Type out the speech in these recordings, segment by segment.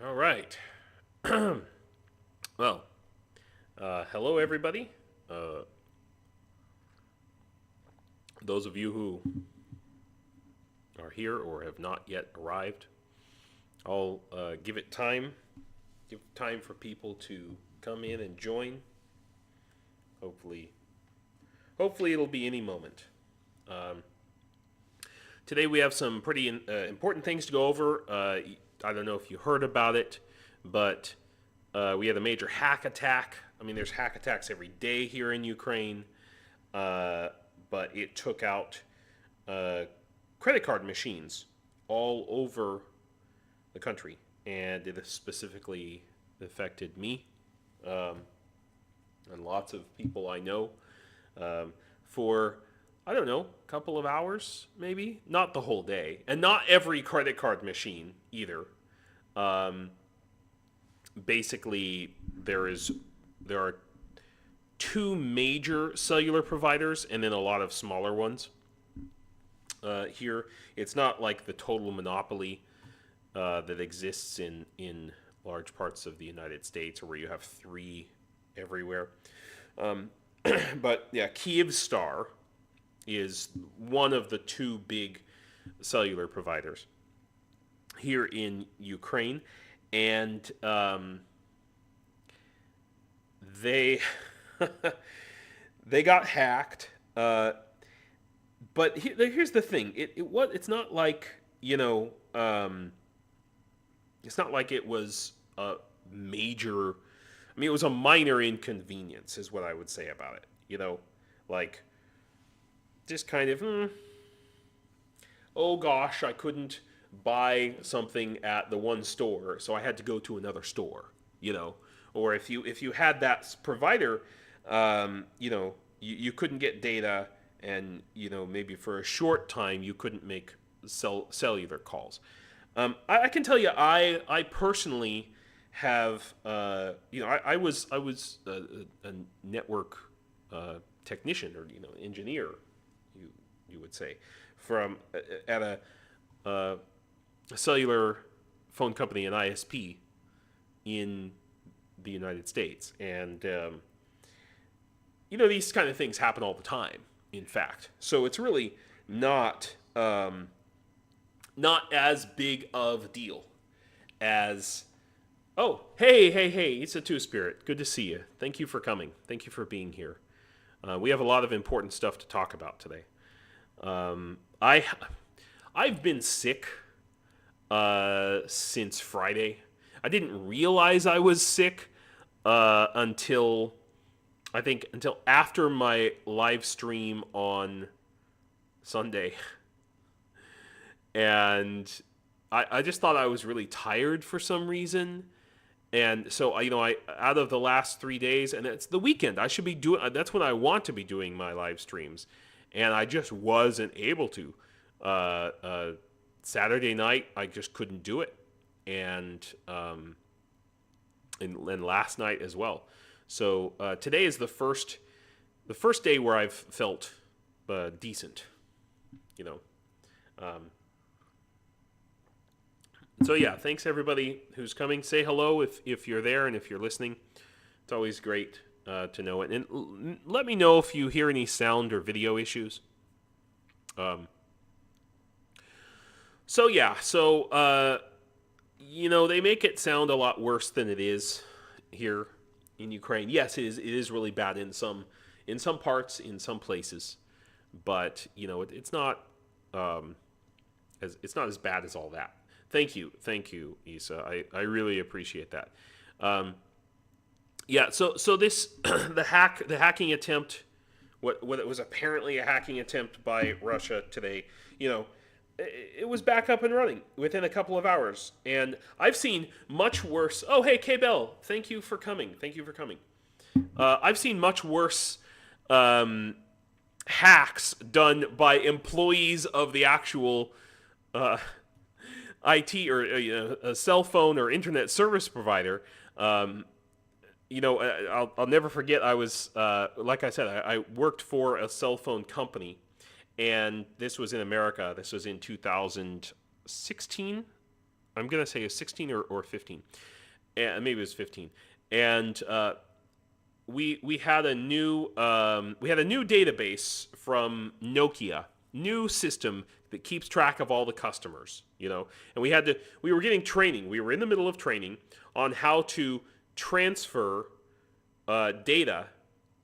All right. Well, hello everybody. Uh, those of you who are here or have not yet arrived, I'll give time for people to come in and join. Hopefully, hopefully it'll be any moment. Um, Today we have some pretty important things to go over. I don't know if you heard about it, but we had a major hack attack. I mean, there's hack attacks every day here in Ukraine, but it took out uh, credit card machines all over the country, and it specifically affected me and lots of people I know for I don't know, a couple of hours maybe, not the whole day, and not every credit card machine either. Um, Basically, there are two major cellular providers and then a lot of smaller ones. Here, it's not like the total monopoly that exists in large parts of the United States, or where you have three everywhere. Um, but yeah, Kyivstar is one of the two big cellular providers here in Ukraine, and they they got hacked. But here's the thing: it's not like it's not like it was a major. I mean, it was a minor inconvenience, is what I would say about it. Like just kind of, oh gosh, I couldn't buy something at the one store, so I had to go to another store. Or if you had that provider, you couldn't get data, and maybe for a short time you couldn't make cellular calls. I can tell you, I personally have, I was a network technician, or engineer, you would say, from at a cellular phone company, an ISP in the United States, and these kind of things happen all the time. In fact, so it's really not as big of a deal as, oh, hey, it's a Two Spirit. Good to see you. Thank you for coming. Thank you for being here. We have a lot of important stuff to talk about today. I've been sick since Friday. I didn't realize I was sick until after my live stream on Sunday, and I just thought I was really tired for some reason. And so I out of the last 3 days, and it's the weekend, I should be doing. That's when I want to be doing my live streams, and I just wasn't able to. Saturday night, I just couldn't do it, and last night as well. So today is the first day where I've felt decent. You know. So yeah, thanks everybody who's coming. Say hello if you're there, and if you're listening. It's always great to know it. And let me know if you hear any sound or video issues. So they make it sound a lot worse than it is here in Ukraine. Yes, it is really bad in some parts, in some places, but it's not as bad as all that. Thank you, Isa. I really appreciate that. So this the hacking attempt, what it was apparently a hacking attempt by Russia today. It was back up and running within a couple of hours, and I've seen much worse. Oh, hey, K Bell, thank you for coming. I've seen much worse hacks done by employees of the actual IT or a cell phone or internet service provider. I'll never forget. I was like I said, I worked for a cell phone company, and this was in America. This was in 2016, I'm going to say it was 16 or 15. And maybe it was 15. And we had a new database from Nokia, new system that keeps track of all the customers, and we were getting training. We were in the middle of training on how to transfer data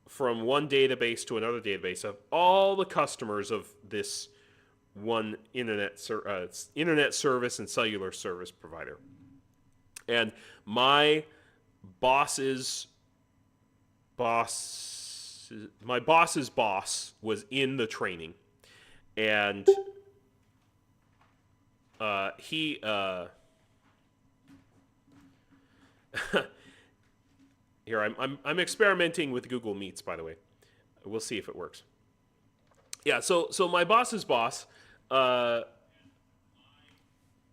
from one database to another database of all the customers of this one internet service and cellular service provider. And my boss's boss was in the training, and he here I'm experimenting with Google Meets, by the way. We'll see if it works. Yeah, so my boss's boss,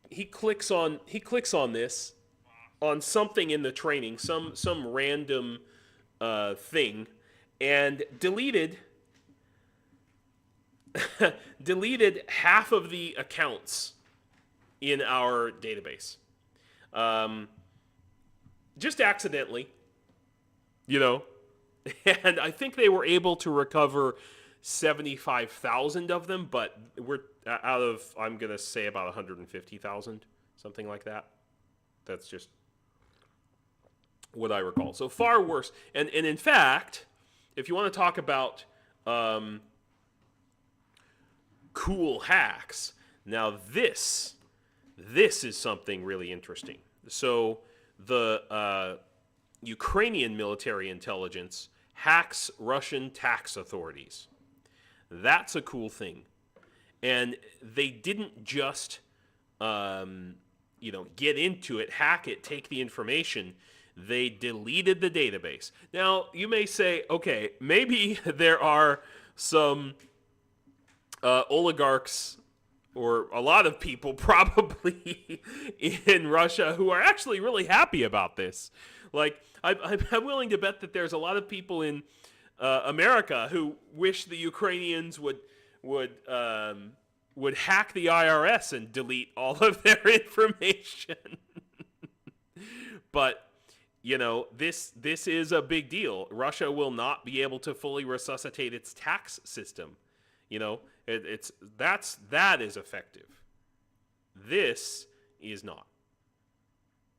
he clicks on this, on something in the training, some random thing, and deleted half of the accounts in our database, just accidentally, and I think they were able to recover 75,000 of them, but we're out of, I'm gonna say, about 150,000, something like that. That's just what I recall. So far worse. And in fact, if you want to talk about cool hacks, now this is something really interesting. So the Ukrainian military intelligence hacks Russian tax authorities. That's a cool thing. And they didn't just get into it, hack it, take the information. They deleted the database. Now, you may say, okay, maybe there are some oligarchs, or a lot of people probably in Russia, who are actually really happy about this. Like, I'm willing to bet that there's a lot of people in America who wish the Ukrainians would hack the IRS and delete all of their information. But this is a big deal. Russia will not be able to fully resuscitate its tax system. That is effective. This is not.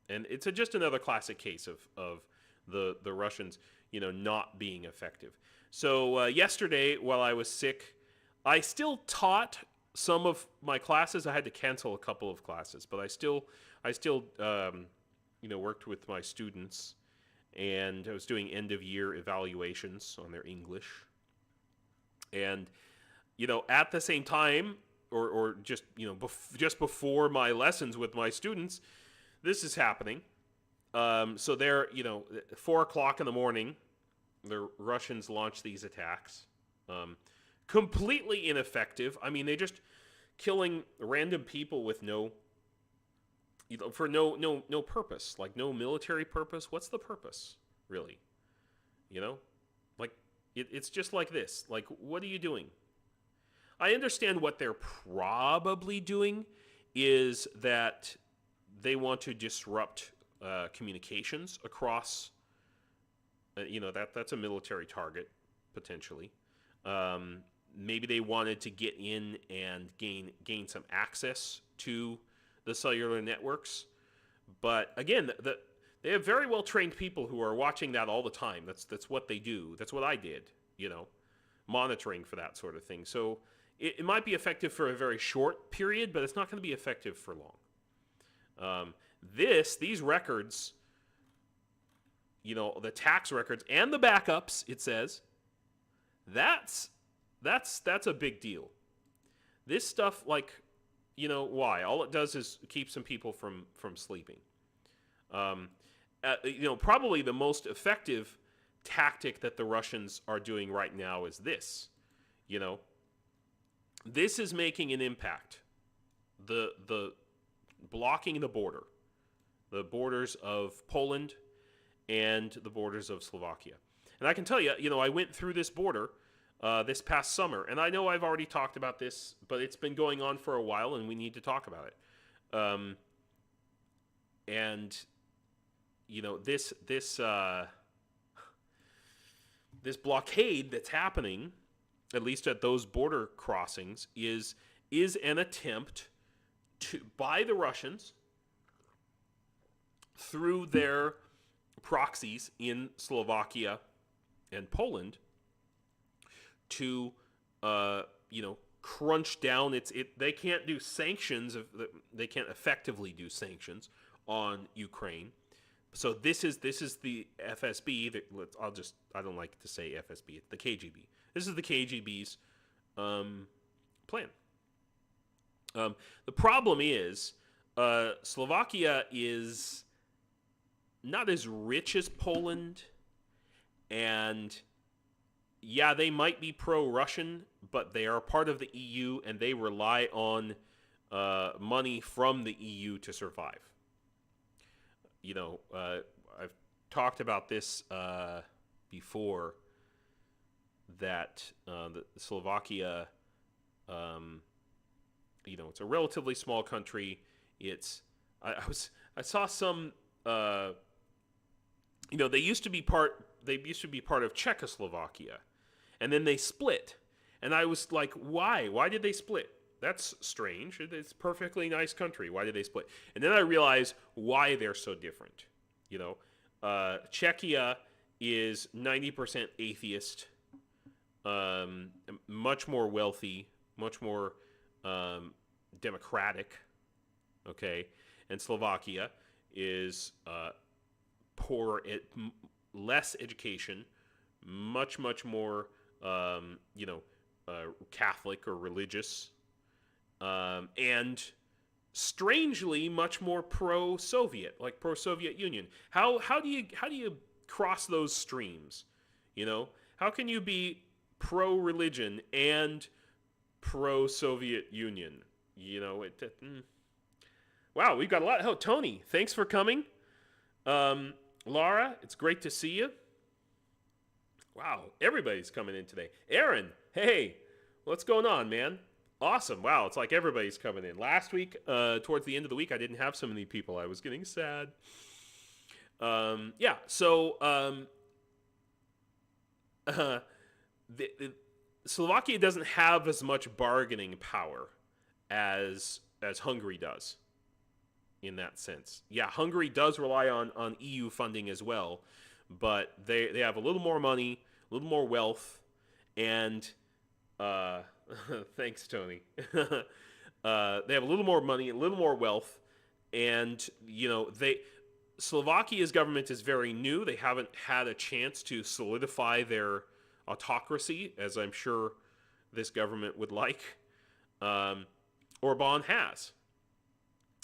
And it's just another classic case of the Russians, not being effective. So yesterday, while I was sick, I still taught some of my classes. I had to cancel a couple of classes, but I still worked with my students, and I was doing end-of-year evaluations on their English. And, at the same time, or just, just before my lessons with my students, this is happening. So they're, 4 o'clock in the morning, the Russians launch these attacks. Completely ineffective. I mean, they just killing random people with no purpose, like no military purpose. What's the purpose, really? Like it's just like this. Like, what are you doing? I understand what they're probably doing is that they want to disrupt communications across. That's a military target potentially. Maybe they wanted to get in and gain some access to the cellular networks, but again, they have very well trained people who are watching that all the time. That's what they do. That's what I did, monitoring for that sort of thing. So it might be effective for a very short period, but it's not going to be effective for long. These records, the tax records and the backups, it says, that's a big deal. This stuff, like, why? All it does is keep some people from sleeping. Probably the most effective tactic that the Russians are doing right now is this. This is making an impact. The blocking the border, the borders of Poland and the borders of Slovakia. And I can tell you, I went through this border this past summer, and I know I've already talked about this, but it's been going on for a while, and we need to talk about it. and this blockade that's happening, at least at those border crossings, is an attempt by the Russians through their proxies in Slovakia and Poland to crunch down they can't do sanctions, they can't effectively do sanctions on Ukraine. So this is the FSB. I don't like to say FSB. It's the KGB. This is the KGB's plan. The problem is Slovakia is not as rich as Poland, and yeah, they might be pro-Russian, but they are part of the EU, and they rely on money from the EU to survive. I've talked about this before, that the Slovakia, it's a relatively small country. I saw some, they used to be part of Czechoslovakia, and then they split. And I was like, why? Why did they split? That's strange. It's a perfectly nice country. Why did they split? And then I realized why they're so different. Czechia is 90% atheist, much more wealthy, much more democratic, okay? And Slovakia is poor, less education, much more, Catholic or religious, and strangely much more pro-Soviet, like pro-Soviet Union. How do you cross those streams? How can you be pro-religion and pro-Soviet Union? Wow, we've got a lot. Oh, Tony, thanks for coming. Laura, it's great to see you. Wow, everybody's coming in today. Aaron, hey, what's going on, man? Awesome. Wow, it's like everybody's coming in. Last week, towards the end of the week, I didn't have so many people. I was getting sad. Slovakia doesn't have as much bargaining power as Hungary does, in that sense. Yeah, Hungary does rely on EU funding as well, but they have a little more money, a little more wealth, and thanks, Tony. They have a little more money, a little more wealth, and Slovakia's government is very new. They haven't had a chance to solidify their autocracy, as I'm sure this government would like. Orban has.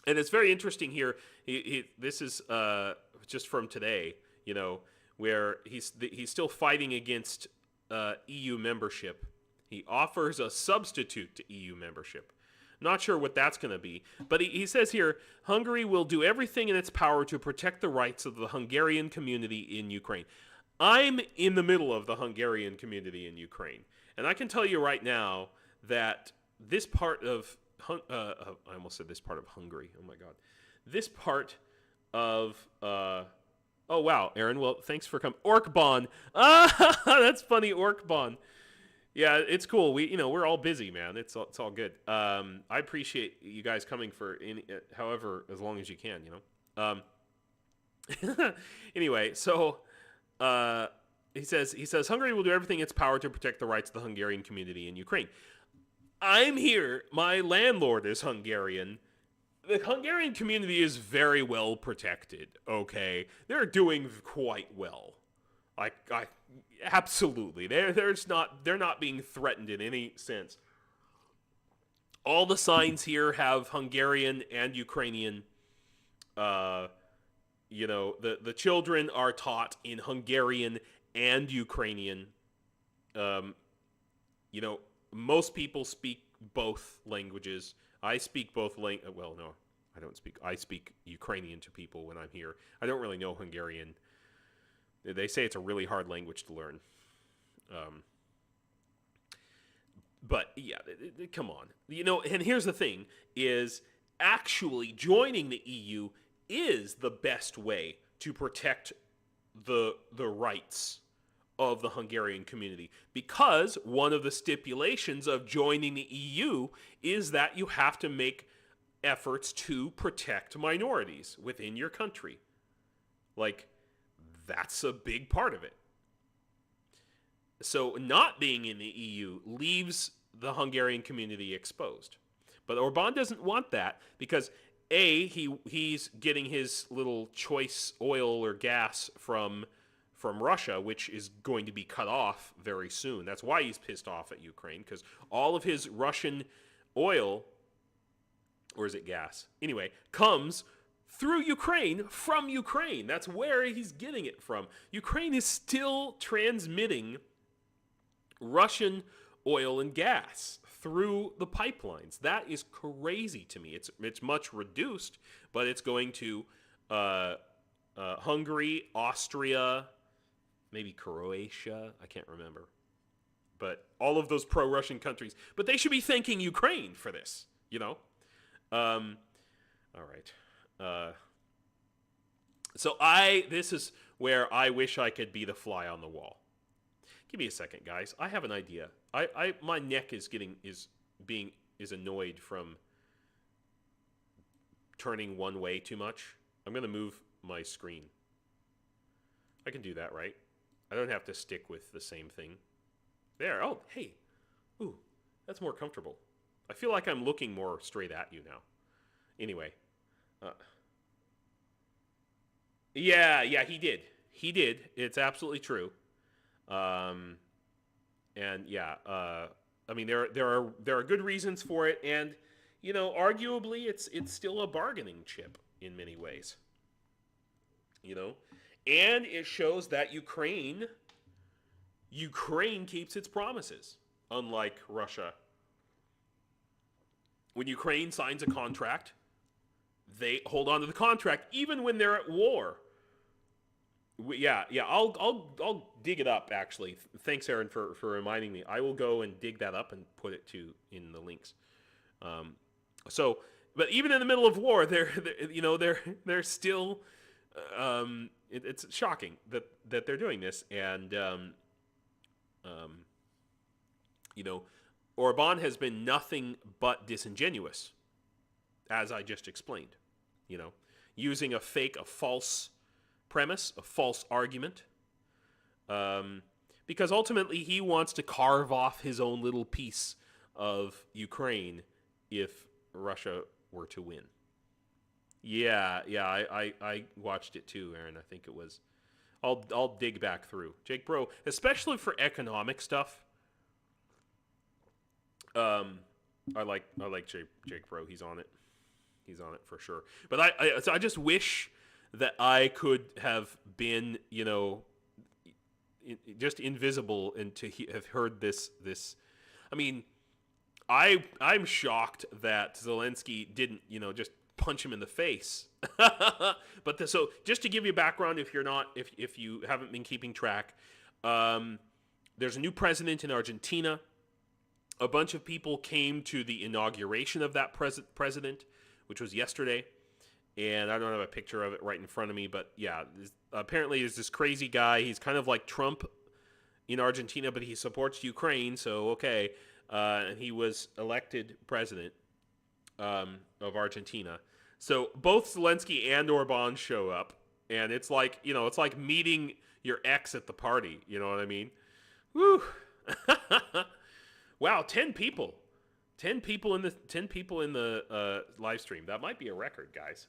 And it's very interesting here. This is just from today, where he's still fighting against EU membership. He offers a substitute to EU membership. Not sure what that's going to be. But he says here, Hungary will do everything in its power to protect the rights of the Hungarian community in Ukraine. I'm in the middle of the Hungarian community in Ukraine. And I can tell you right now that this part of... I almost said this part of Hungary. Oh, my God. This part of... oh, wow, Aaron. Well, thanks for coming. Orkbon. Ah, that's funny, Orkbon. Yeah, it's cool. We're all busy, man. It's all good. I appreciate you guys coming for however as long as you can. Anyway, so he says Hungary will do everything in its power to protect the rights of the Hungarian community in Ukraine. I'm here. My landlord is Hungarian. The Hungarian community is very well protected. Okay, they're doing quite well. Absolutely. They're not being threatened in any sense. All the signs here have Hungarian and Ukrainian. The children are taught in Hungarian and Ukrainian. Most people speak both languages. I speak both well, no, I don't speak. I speak Ukrainian to people when I'm here. I don't really know Hungarian. They say it's a really hard language to learn. But yeah, come on. And here's the thing, is actually joining the EU is the best way to protect the rights of the Hungarian community, because one of the stipulations of joining the EU is that you have to make efforts to protect minorities within your country. Like, that's a big part of it. So not being in the EU leaves the Hungarian community exposed. But Orban doesn't want that because he's getting his little choice oil or gas from Russia, which is going to be cut off very soon. That's why he's pissed off at Ukraine, because all of his Russian oil, or is it gas? Anyway, comes through Ukraine, from Ukraine. That's where he's getting it from. Ukraine is still transmitting Russian oil and gas through the pipelines. That is crazy to me. It's much reduced, but it's going to Hungary, Austria, maybe Croatia. I can't remember. But all of those pro-Russian countries. But they should be thanking Ukraine for this, you know? All right. So this is where I wish I could be the fly on the wall. Give me a second, guys. I have an idea. My neck is annoyed from turning one way too much. I'm going to move my screen. I can do that, right? I don't have to stick with the same thing. There. Oh, hey. Ooh, that's more comfortable. I feel like I'm looking more straight at you now. Anyway. Yeah, he did. He did. It's absolutely true. And yeah, I mean, there are good reasons for it, and you know, arguably, it's still a bargaining chip in many ways. You know, and it shows that Ukraine keeps its promises, unlike Russia. When Ukraine signs a contract, they hold on to the contract even when they're at war. Yeah, I'll dig it up, actually. Thanks, Aaron, for reminding me. I will go and dig that up and put it in the links. But even in the middle of war, they're still. It's shocking that they're doing this, and Orban has been nothing but disingenuous, as I just explained. You know, using a false premise, a false argument, because ultimately he wants to carve off his own little piece of Ukraine if Russia were to win. Yeah, I watched it too, Aaron. I think it was. I'll dig back through Jake Broe, especially for economic stuff. I like Jake Broe. He's on it. He's on it for sure. But I just wish that I could have been, just invisible and to have heard this. I mean, I'm shocked that Zelensky didn't, just punch him in the face. But so just to give you background, if you haven't been keeping track, there's a new president in Argentina. A bunch of people came to the inauguration of that president, which was yesterday. And I don't have a picture of it right in front of me, but yeah, apparently there's this crazy guy. He's kind of like Trump in Argentina, but he supports Ukraine, so okay. And he was elected president of Argentina. So both Zelensky and Orban show up, and it's like, it's like meeting your ex at the party. You know what I mean? Woo! Wow, 10 people. 10 people in the live stream. That might be a record, guys.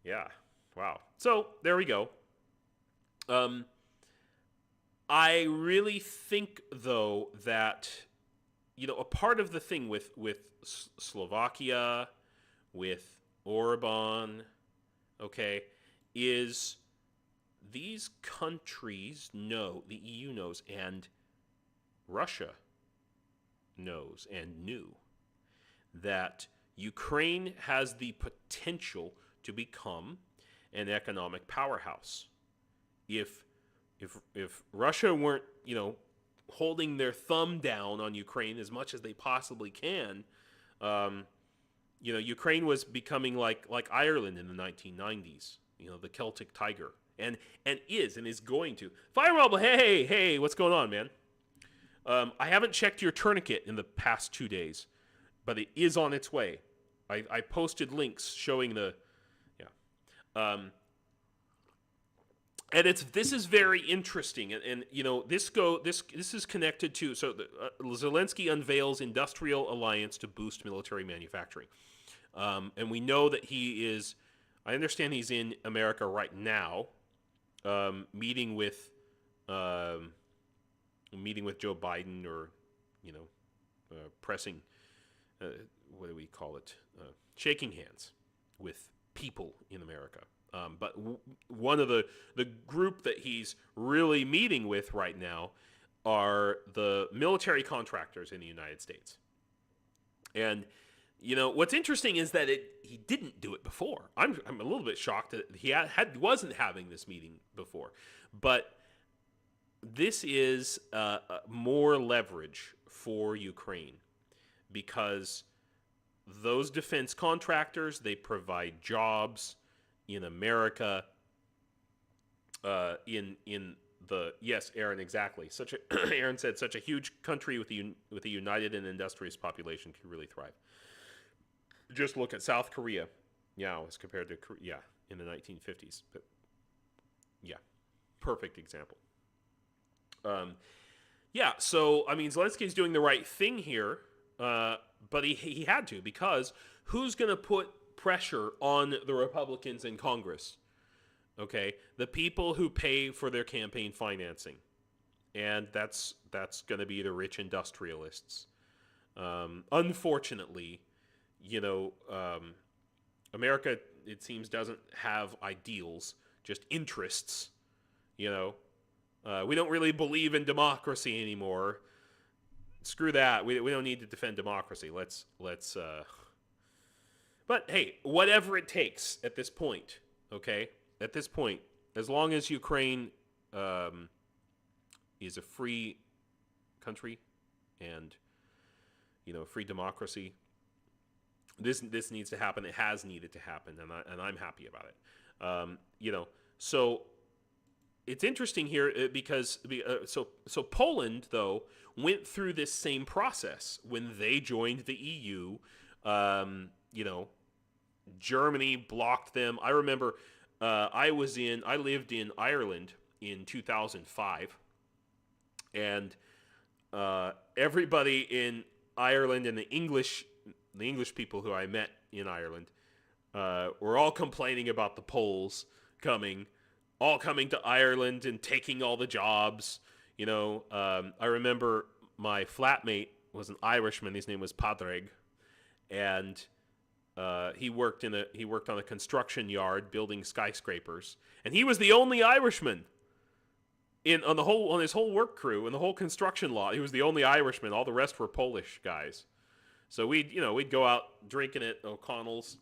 Yeah. Wow. So there we go. I really think, though, that a part of the thing with Slovakia, with Orban, okay, is these countries know, the EU knows, and Russia knows and knew that Ukraine has the potential to become an economic powerhouse. If Russia weren't, holding their thumb down on Ukraine as much as they possibly can, Ukraine was becoming like Ireland in the 1990s. The Celtic Tiger, and is going to. Fireball, hey, what's going on, man? I haven't checked your tourniquet in the past 2 days, but it is on its way. I posted links showing the, yeah. And this is very interesting, and this is connected to, so Zelensky unveils industrial alliance to boost military manufacturing, and we know that he is. I understand he's in America right now, meeting with Joe Biden, or pressing, what do we call it, shaking hands with people in America. But one of the group that he's really meeting with right now are the military contractors in the United States. And what's interesting is that he didn't do it before. I'm a little bit shocked that he wasn't having this meeting before. But this is more leverage for Ukraine, because those defense contractors, they provide jobs in America, in the, yes, Aaron, exactly. Aaron said, such a huge country with a united and industrious population can really thrive. Just look at South Korea, as compared to in the 1950s. But perfect example. So Zelensky's doing the right thing here, but he had to, because who's going to put pressure on the Republicans in Congress? Okay, the people who pay for their campaign financing, and that's going to be the rich industrialists. Unfortunately, America, it seems, doesn't have ideals, just interests. We don't really believe in democracy anymore. Screw that. We don't need to defend democracy. Let's. But hey, whatever it takes at this point. Okay, at this point, as long as Ukraine is a free country and free democracy, this needs to happen. It has needed to happen, and I'm happy about it. So it's interesting here, because so Poland, though, went through this same process when they joined the EU. Germany blocked them. I remember I lived in Ireland in 2005, and everybody in Ireland, and the English people who I met in Ireland, were all complaining about the Poles coming to Ireland and taking all the jobs. I remember my flatmate was an Irishman. His name was Padraig, and he worked on a construction yard building skyscrapers, and he was the only Irishman on his whole work crew and the whole construction lot. He was the only Irishman. All the rest were Polish guys. So we'd go out drinking at O'Connell's,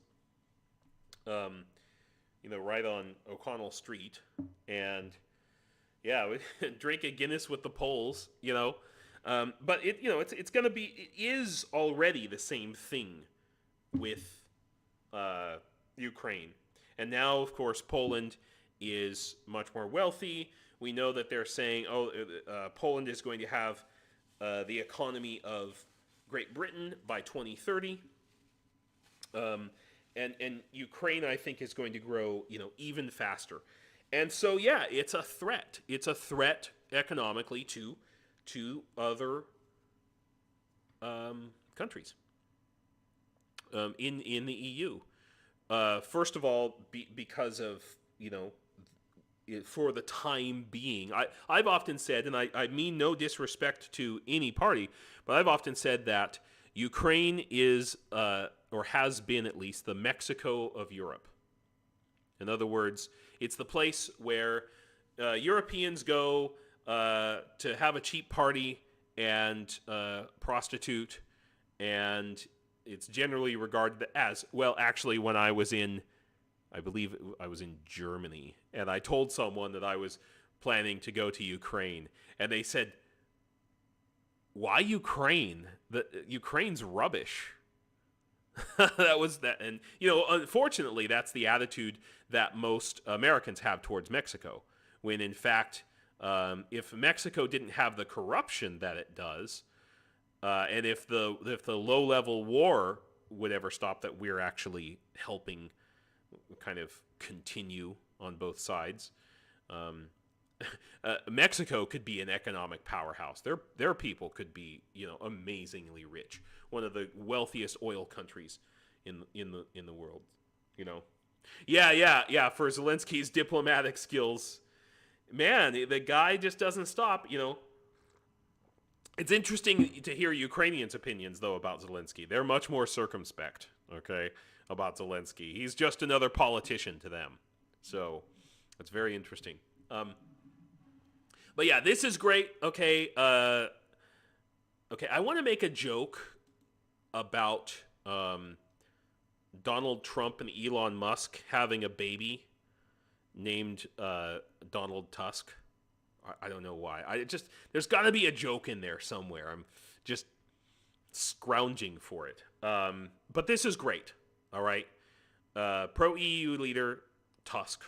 right on O'Connell Street, and we'd drink a Guinness with the Poles, But it is already the same thing with Ukraine, and now of course Poland is much more wealthy. We know that they're saying, Poland is going to have the economy of Great Britain by 2030. And Ukraine, I think, is going to grow, even faster. And so, it's a threat. It's a threat economically to other countries in the EU. First of all, because of, for the time being, I've often said, and I mean no disrespect to any party, but I've often said that Ukraine is, or has been at least, the Mexico of Europe. In other words, it's the place where Europeans go to have a cheap party and prostitute, and it's generally regarded as, well, actually, when I believe I was in Germany, and I told someone that I was planning to go to Ukraine, and they said, "Why Ukraine? Ukraine's rubbish." That was that, and unfortunately, that's the attitude that most Americans have towards Mexico. When in fact, if Mexico didn't have the corruption that it does, and if the low-level war would ever stop, that we're actually helping kind of continue on both sides, Mexico could be an economic powerhouse. Their people could be amazingly rich, one of the wealthiest oil countries in the world. Yeah. For Zelensky's diplomatic skills, man, the guy just doesn't stop. It's interesting to hear Ukrainians' opinions, though, about Zelensky. They're much more circumspect, okay, about Zelensky. He's just another politician to them. So it's very interesting. But yeah, this is great. Okay, I want to make a joke about Donald Trump and Elon Musk having a baby named Donald Tusk. I don't know why. There's got to be a joke in there somewhere. I'm just scrounging for it. But this is great. All right. Pro-EU leader Tusk.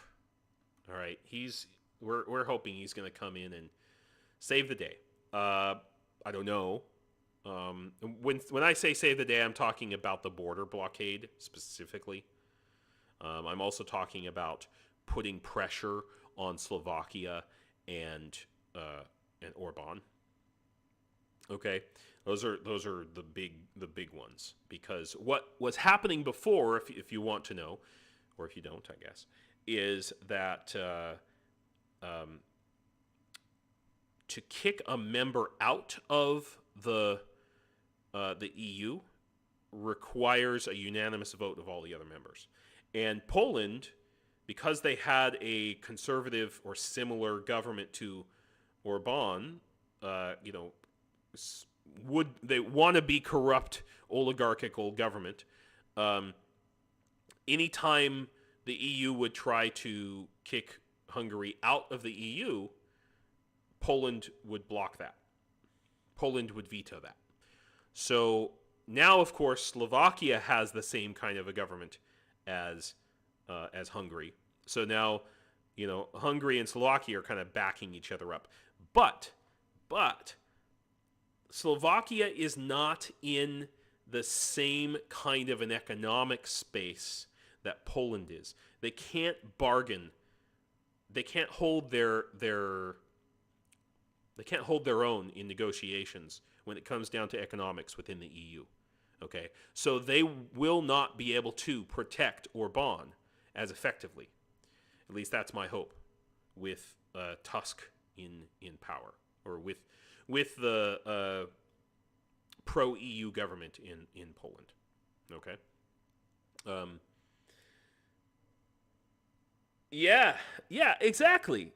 All right. We're hoping he's going to come in and save the day. I don't know. When I say save the day, I'm talking about the border blockade specifically. I'm also talking about putting pressure on Slovakia and Orban. Okay, those are the big ones, because what was happening before, if you want to know, or if you don't, I guess, is that to kick a member out of the EU requires a unanimous vote of all the other members, and Poland, because they had a conservative or similar government to Orban, they want to be corrupt oligarchical government. Anytime the EU would try to kick Hungary out of the EU, Poland would block that. Poland would veto that. So now, of course, Slovakia has the same kind of a government as Hungary. So now, Hungary and Slovakia are kind of backing each other up. But Slovakia is not in the same kind of an economic space that Poland is. They can't bargain. They can't hold their own in negotiations when it comes down to economics within the EU. Okay? So they will not be able to protect Orban as effectively. At least that's my hope with Tusk in power, or with the pro-EU government in Poland. Okay? Yeah, exactly,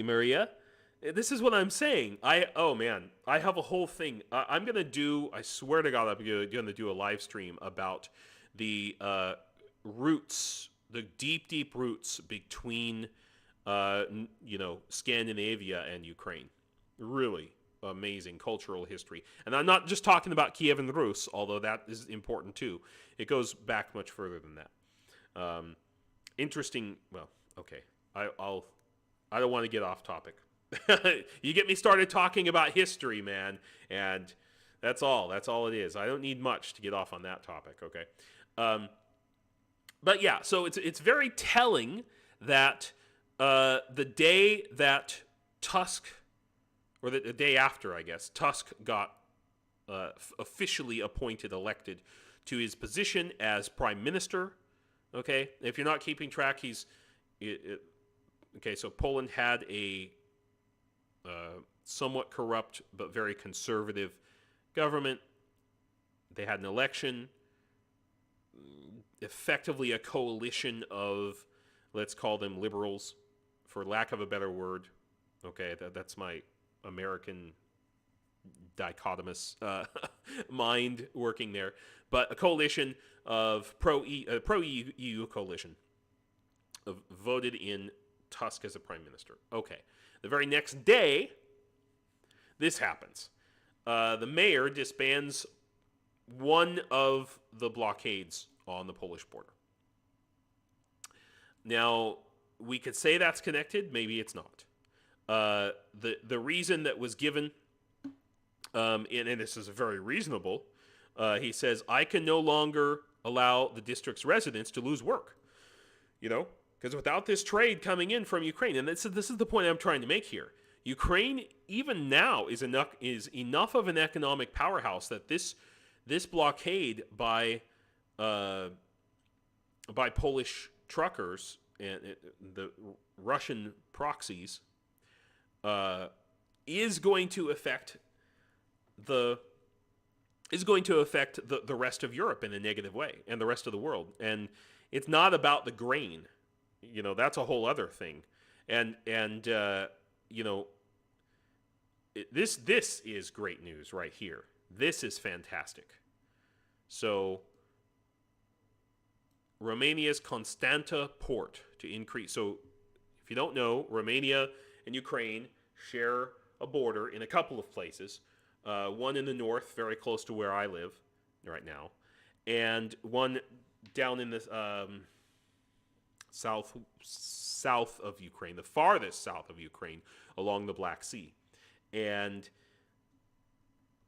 Maria. This is what I'm saying. I have a whole thing. I'm going to do, I swear to God, I'm going to do a live stream about the roots, the deep roots between, Scandinavia and Ukraine. Really amazing cultural history. And I'm not just talking about Kiev and Rus, although that is important too. It goes back much further than that. Interesting. Well, okay. I don't want to get off topic. You get me started talking about history, man, and that's all it is. I don't need much to get off on that topic, okay? But yeah, so it's very telling that the day that Tusk, or the day after, I guess, Tusk got officially elected to his position as prime minister. Okay, if you're not keeping track, okay. So Poland had a somewhat corrupt but very conservative government. They had an election, effectively a coalition of, let's call them liberals, for lack of a better word. Okay, that's my American dichotomous mind working there. But a coalition of pro-EU coalition voted in Tusk as a prime minister. Okay. The very next day, this happens. The mayor disbands one of the blockades on the Polish border. Now, we could say that's connected. Maybe it's not. The reason that was given, and this is very reasonable, he says, I can no longer allow the district's residents to lose work. Because without this trade coming in from Ukraine, and this is the point I'm trying to make here, Ukraine even now is enough of an economic powerhouse that this blockade by Polish truckers and the Russian proxies is going to affect the rest of Europe in a negative way, and the rest of the world. And it's not about the grain, that's a whole other thing. And this is great news right here. This is fantastic. So Romania's Constanta port to increase. So if you don't know, Romania and Ukraine share a border in a couple of places. One in the north, very close to where I live right now, and one down in the south of Ukraine, the farthest south of Ukraine, along the Black Sea. And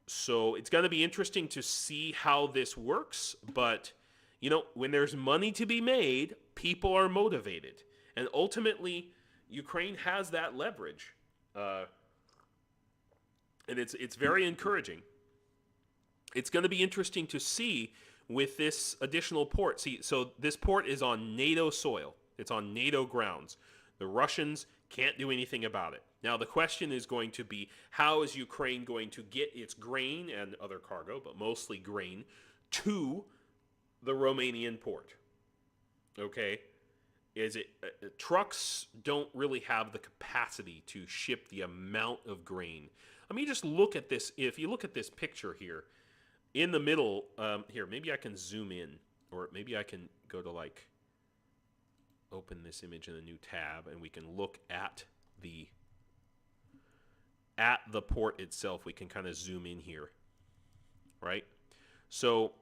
so it's going to be interesting to see how this works, but when there's money to be made, people are motivated. And ultimately, Ukraine has that leverage. And it's very encouraging. It's going to be interesting to see with this additional port. See, so this port is on NATO soil. It's on NATO grounds. The Russians can't do anything about it. Now, the question is going to be, how is Ukraine going to get its grain and other cargo, but mostly grain, to the Romanian port? Okay? Trucks don't really have the capacity to ship the amount of grain. I mean, just look at this. If you look at this picture here, in the middle, here, maybe I can zoom in, or maybe I can go to open this image in a new tab, and we can look at the port itself. We can kind of zoom in here, right? So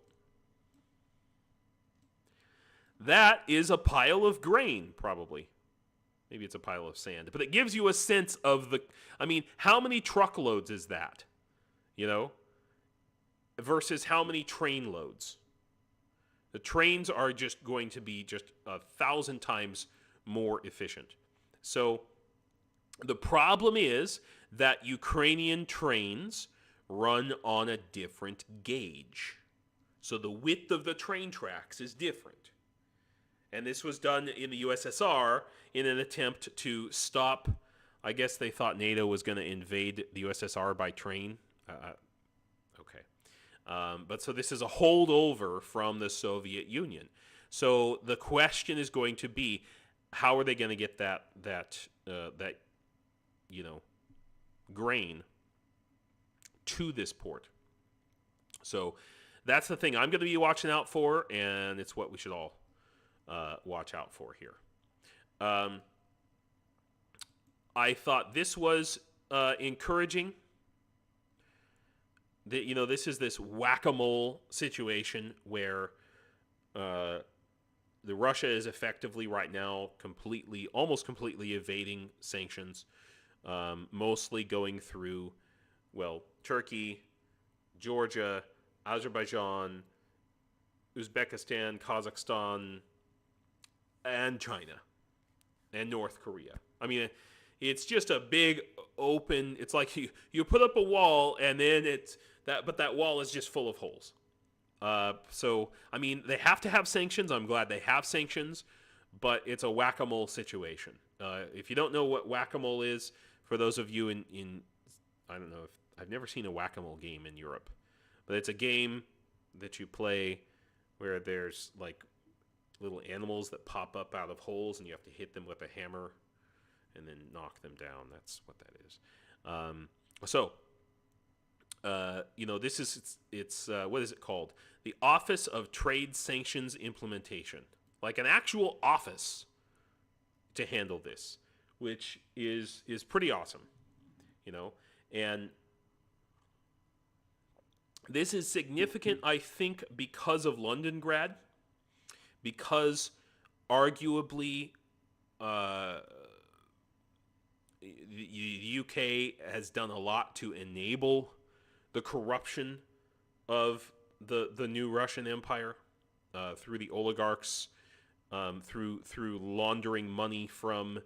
that is a pile of grain, probably. Maybe it's a pile of sand. But it gives you a sense of how many truckloads is that? Versus how many train loads? The trains are just going to be just 1,000 times more efficient. So the problem is that Ukrainian trains run on a different gauge. So the width of the train tracks is different. And this was done in the USSR in an attempt to stop, I guess they thought NATO was going to invade the USSR by train. Okay. But so this is a holdover from the Soviet Union. So the question is going to be, how are they going to get that grain to this port? So that's the thing I'm going to be watching out for, and it's what we should all watch out for here. I thought this was encouraging. This is this whack-a-mole situation where the Russia is effectively right now almost completely evading sanctions, mostly going through, Turkey, Georgia, Azerbaijan, Uzbekistan, Kazakhstan, and China, and North Korea. I mean, it's just a big open. It's like you put up a wall, and then but that wall is just full of holes. So I mean, they have to have sanctions. I'm glad they have sanctions, but it's a whack-a-mole situation. If you don't know what whack-a-mole is, for those of you in I don't know, if I've never seen a whack-a-mole game in Europe, but it's a game that you play where there's little animals that pop up out of holes, and you have to hit them with a hammer and then knock them down. That's what that is. This is, what is it called? The Office of Trade Sanctions Implementation. Like an actual office to handle this, which is pretty awesome, and This is significant, I think, because of Londongrad, because arguably the UK has done a lot to enable the corruption of the new Russian Empire through the oligarchs, through laundering money from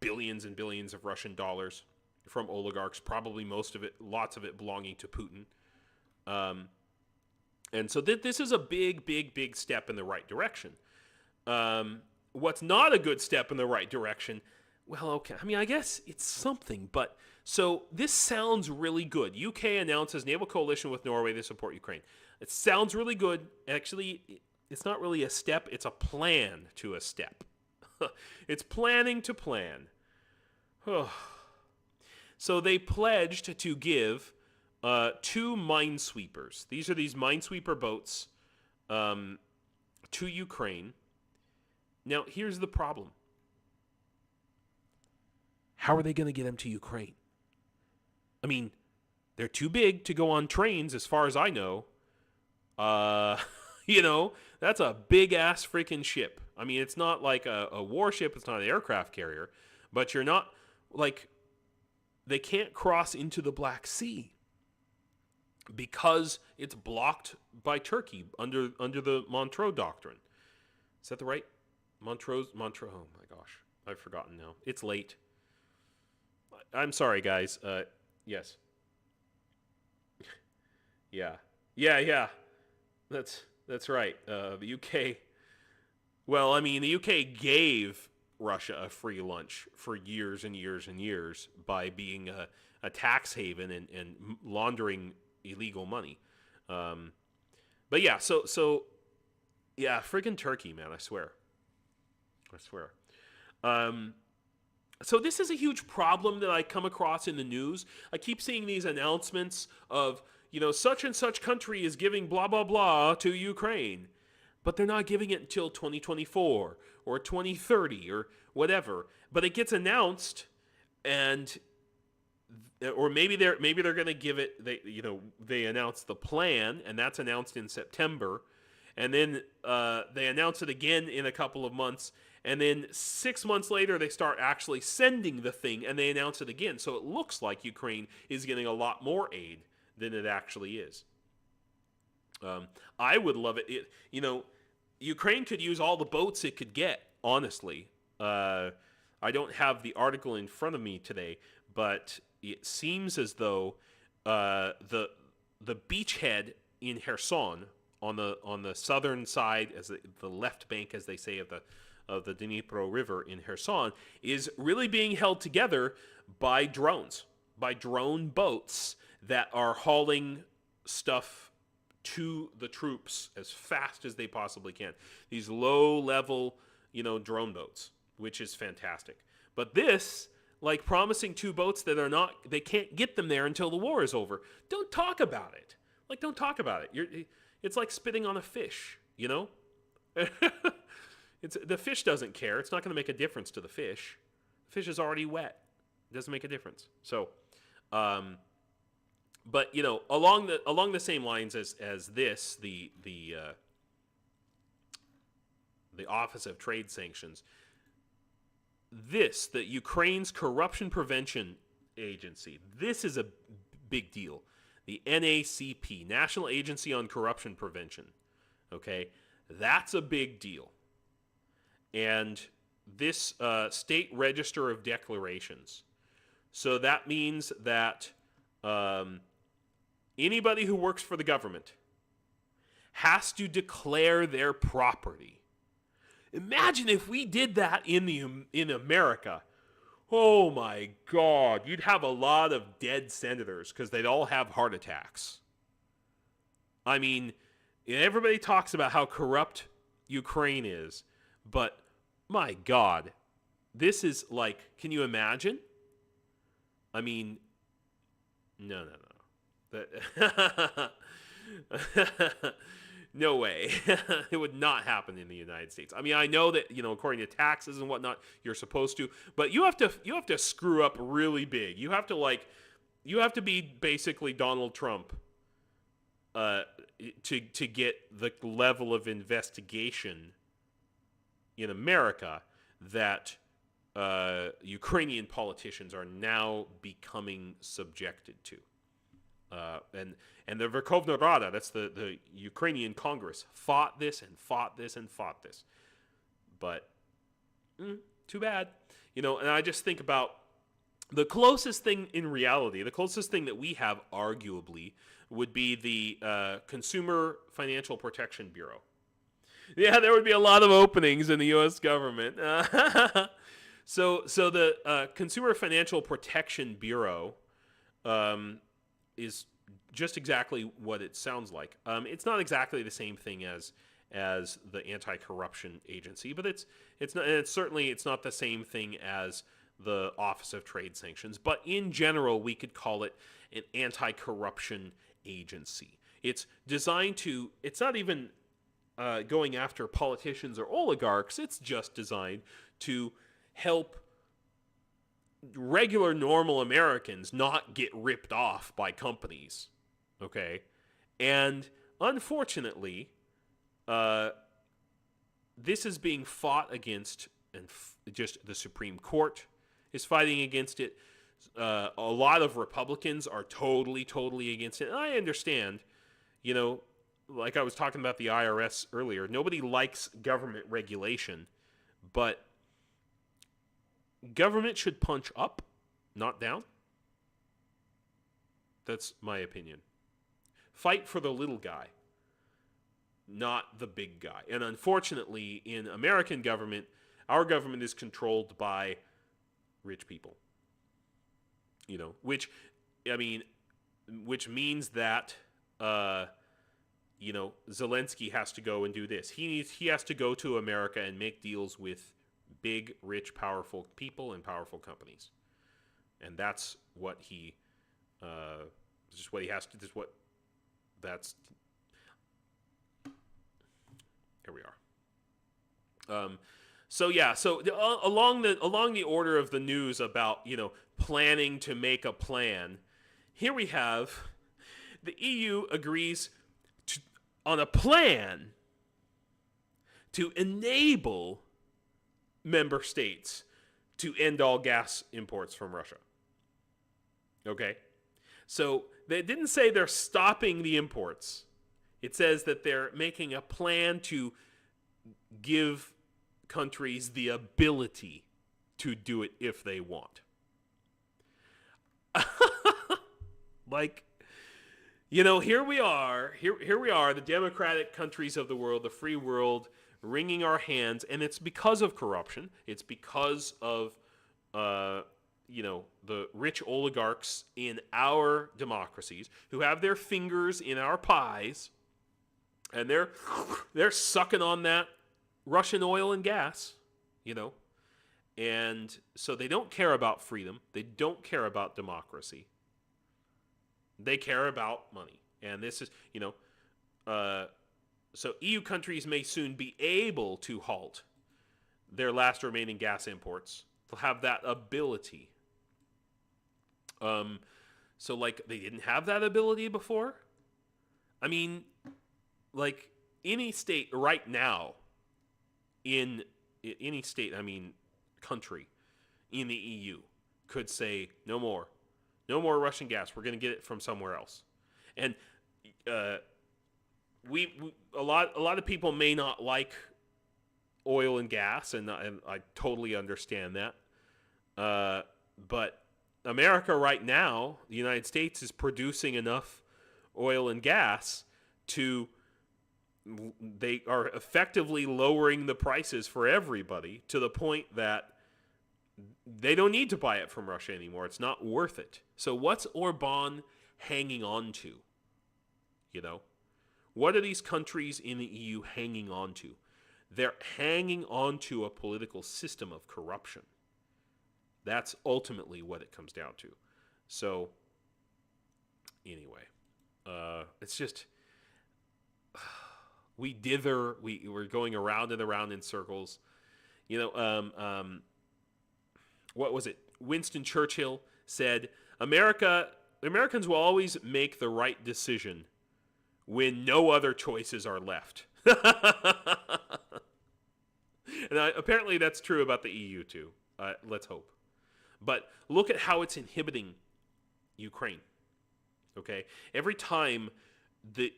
billions and billions of Russian dollars from oligarchs, probably most of it, lots of it belonging to Putin. And so this is a big, big, big step in the right direction. What's not a good step in the right direction? Well, okay, I mean, I guess it's something, but so this sounds really good. UK announces naval coalition with Norway to support Ukraine. It sounds really good. Actually, it's not really a step, it's a plan to a step. It's planning to plan. So they pledged to give 2 minesweepers. These are these minesweeper boats to Ukraine. Now, here's the problem. How are they going to get them to Ukraine? I mean, they're too big to go on trains, as far as I know. That's a big-ass freaking ship. I mean, it's not like a warship. It's not an aircraft carrier. But you're not, like, they can't cross into the Black Sea because it's blocked by Turkey under the Montreux Doctrine. Is that the right? Montreux, oh my gosh. I've forgotten now. It's late. I'm sorry, guys. Yes. Yeah. That's right. The UK. Well, I mean, the UK gave Russia a free lunch for years and years and years by being a tax haven and laundering illegal money. But yeah, so yeah, friggin' Turkey, man, I swear. So this is a huge problem that I come across in the news. I keep seeing these announcements of, such and such country is giving blah, blah, blah to Ukraine. But they're not giving it until 2024 or 2030 or whatever. But it gets announced, or maybe they're going to give it. They announce the plan, and that's announced in September, and then they announce it again in a couple of months, and then 6 months later they start actually sending the thing, and they announce it again. So it looks like Ukraine is getting a lot more aid than it actually is. I would love it. Ukraine could use all the boats it could get, honestly. I don't have the article in front of me today, but it seems as though the beachhead in Kherson on the southern side, as the left bank, as they say, of the Dnipro River in Kherson, is really being held together by drones, by drone boats that are hauling stuff to the troops as fast as they possibly can. These low-level, drone boats, which is fantastic. But this, like promising 2 boats that they can't get them there until the war is over. Don't talk about it. Don't talk about it. It's like spitting on a fish, the fish doesn't care. It's not going to make a difference to the fish. The fish is already wet. It doesn't make a difference. So, but along the same lines as this, the Office of Trade Sanctions, the Ukraine's Corruption Prevention Agency, this is a big deal. The NACP, National Agency on Corruption Prevention. Okay, that's a big deal. And this State Register of Declarations. So that means that anybody who works for the government has to declare their property. Imagine if we did that in America. Oh my God, you'd have a lot of dead senators because they'd all have heart attacks. I mean, everybody talks about how corrupt Ukraine is, but my God, this is like, can you imagine? I mean, no. No way. It would not happen in the United States. I mean, I know that, according to taxes and whatnot, you're supposed to, but you have to screw up really big. You have to you have to be basically Donald Trump to get the level of investigation in America that Ukrainian politicians are now becoming subjected to. And the Verkhovna Rada, that's the Ukrainian Congress, fought this and fought this and fought this. But too bad. And I just think about the closest thing in reality, the closest thing that we have arguably would be the Consumer Financial Protection Bureau. Yeah, there would be a lot of openings in the U.S. government. So the Consumer Financial Protection Bureau is just exactly what it sounds like. It's not exactly the same thing as the anti-corruption agency, but it's not, and it's not the same thing as the Office of Trade Sanctions. But in general, we could call it an anti-corruption agency. It's designed to. It's not even going after politicians or oligarchs. It's just designed to help regular, normal Americans not get ripped off by companies. Okay? And unfortunately, this is being fought against, and just the Supreme Court is fighting against it. A lot of Republicans are totally against it. And I understand, like I was talking about the IRS earlier, nobody likes government regulation, but government should punch up, not down. That's my opinion. Fight for the little guy, not the big guy. And unfortunately, in American government, our government is controlled by rich people. Which means that Zelensky has to go and do this. He has to go to America and make deals with big, rich, powerful people and powerful companies, and that's what he just what he has to. That's here we are. So along the order of the news about planning to make a plan, here we have the EU agrees on a plan to enable member states to end all gas imports from Russia. Okay? So they didn't say they're stopping the imports. It says that they're making a plan to give countries the ability to do it if they want. Here we are, the democratic countries of the world, the free world, wringing our hands, and it's because of corruption. It's because of, the rich oligarchs in our democracies who have their fingers in our pies, and they're sucking on that Russian oil and gas, and so they don't care about freedom. They don't care about democracy. They care about money. And this is, so EU countries may soon be able to halt their last remaining gas imports. They'll have that ability. So they didn't have that ability before? I mean, any state right now, country in the EU could say no more Russian gas. We're going to get it from somewhere else. And a lot of people may not like oil and gas, and I totally understand that. But America right now, the United States, is producing enough oil and gas they are effectively lowering the prices for everybody to the point that they don't need to buy it from Russia anymore. It's not worth it. So what's Orban hanging on to? What are these countries in the EU hanging on to? They're hanging on to a political system of corruption. That's ultimately what it comes down to. So, anyway, it's just, we dither, we're going around and around in circles. What was it? Winston Churchill said, America the Americans will always make the right decision when no other choices are left. And apparently that's true about the EU too. Let's hope. But look at how it's inhibiting Ukraine. Okay? Every time the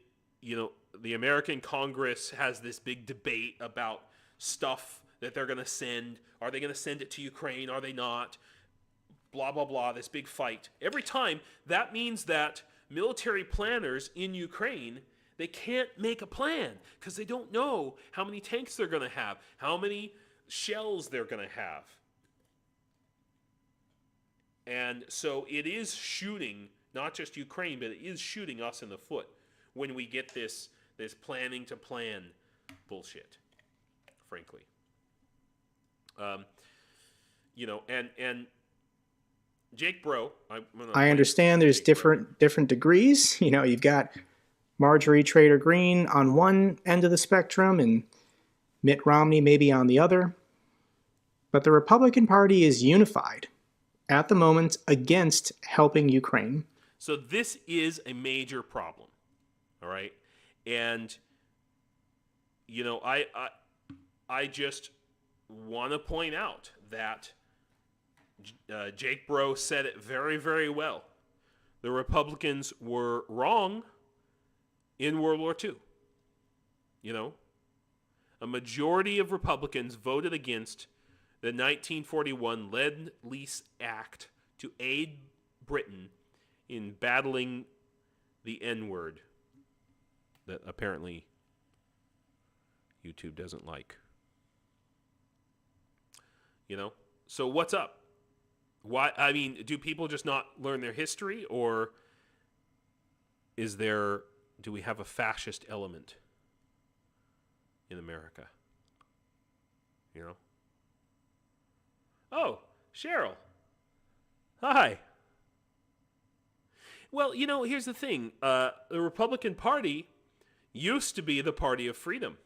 American Congress has this big debate about stuff that they're going to send, are they going to send it to Ukraine? Are they not? Blah, blah, blah, this big fight. Every time, that means that military planners in Ukraine, they can't make a plan because they don't know how many tanks they're going to have, how many shells they're going to have. And so it is shooting, not just Ukraine, but it is shooting us in the foot when we get this planning to plan bullshit, frankly. And Jake Broe, I understand there's different degrees. You've got Marjorie Taylor Greene on one end of the spectrum and Mitt Romney maybe on the other. But the Republican Party is unified at the moment against helping Ukraine. So this is a major problem, all right? And, I just want to point out that Jake Broe said it very, very well. The Republicans were wrong in World War II. A majority of Republicans voted against the 1941 Lend-Lease Act to aid Britain in battling the N-word that apparently YouTube doesn't like. So what's up? Why? I mean, do people just not learn their history, or do we have a fascist element in America? Oh, Cheryl. Hi. Well, here's the thing. The Republican Party used to be the party of freedom.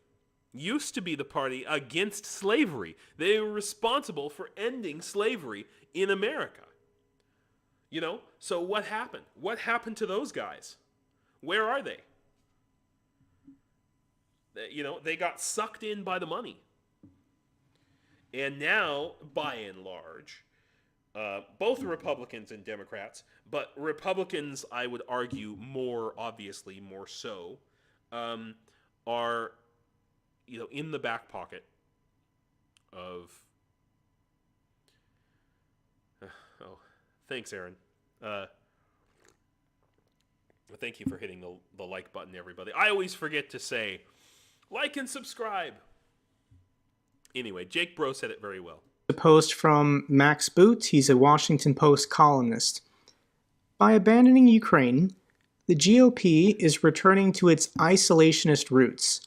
Used to be the party against slavery. They were responsible for ending slavery in America. So what happened? What happened to those guys? Where are they? They got sucked in by the money. And now, by and large, both Republicans and Democrats, but Republicans, I would argue, more so, are in the back pocket of... thanks, Aaron. Thank you for hitting the like button, everybody. I always forget to say, like and subscribe. Anyway, Jake Broe said it very well. A post from Max Boot. He's a Washington Post columnist. By abandoning Ukraine, the GOP is returning to its isolationist roots.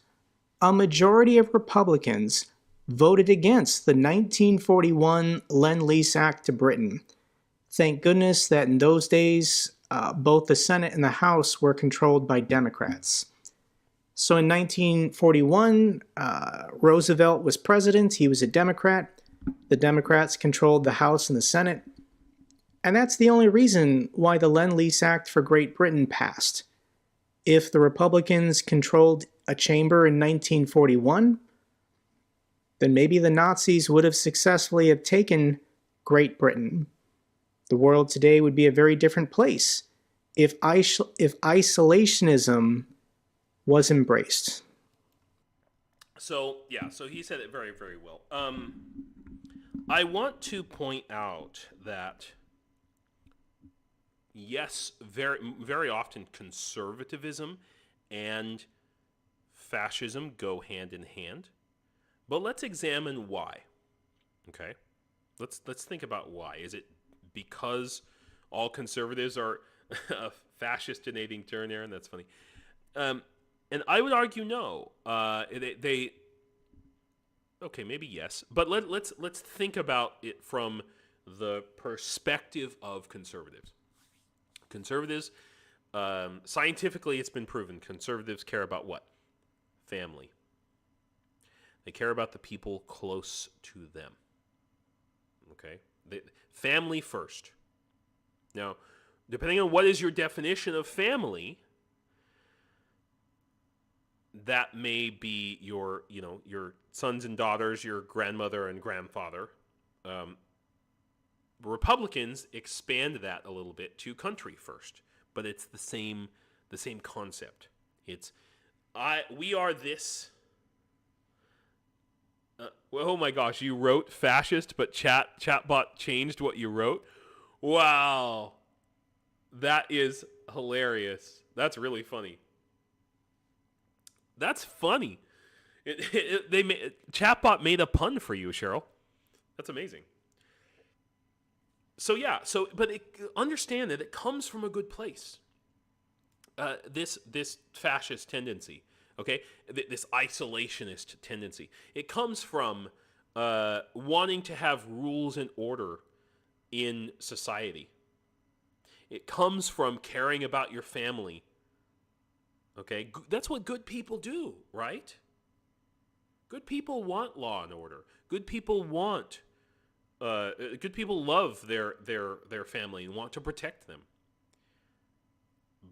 A majority of Republicans voted against the 1941 Lend-Lease Act to Britain. Thank goodness that in those days, both the Senate and the House were controlled by Democrats. So in 1941, Roosevelt was president. He was a Democrat. The Democrats controlled the House and the Senate. And that's the only reason why the Lend-Lease Act for Great Britain passed. If the Republicans controlled a chamber in 1941, then maybe the Nazis would have successfully have taken Great Britain. The world today would be a very different place if isolationism was embraced. So he said it very, very well. I want to point out that, yes, very, very often conservatism and fascism go hand in hand, but let's examine why. Okay, let's think about why. Is it because all conservatives are a fascist-donating turn, Aaron? That's funny. And I would argue no. Okay, maybe yes, but let's think about it from the perspective of conservatives. Conservatives, scientifically, it's been proven. Conservatives care about what? Family. They care about the people close to them. Okay, family first. Now, depending on what is your definition of family, that may be your sons and daughters, your grandmother and grandfather. Republicans expand that a little bit to country first, but it's the same concept. It's we are this. Oh my gosh, you wrote fascist, but chatbot changed what you wrote. Wow, that is hilarious. That's really funny. That's funny. Chatbot made a pun for you, Cheryl. That's amazing. So yeah, understand that it comes from a good place. This fascist tendency, okay, this isolationist tendency, it comes from wanting to have rules and order in society. It comes from caring about your family. Okay, that's what good people do, right? Good people want law and order. Good people want. Good people love their family and want to protect them.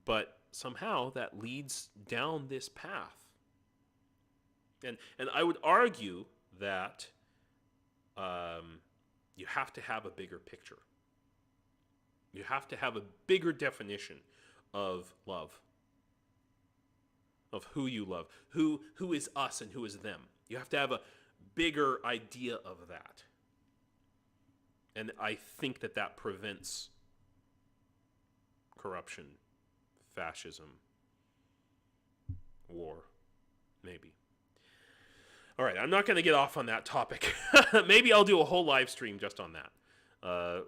But somehow that leads down this path. And I would argue that you have to have a bigger picture. You have to have a bigger definition of love. Of who you love, who is us and who is them. You have to have a bigger idea of that. And I think that prevents corruption, fascism, war, maybe. All right, I'm not going to get off on that topic. Maybe I'll do a whole live stream just on that. I'll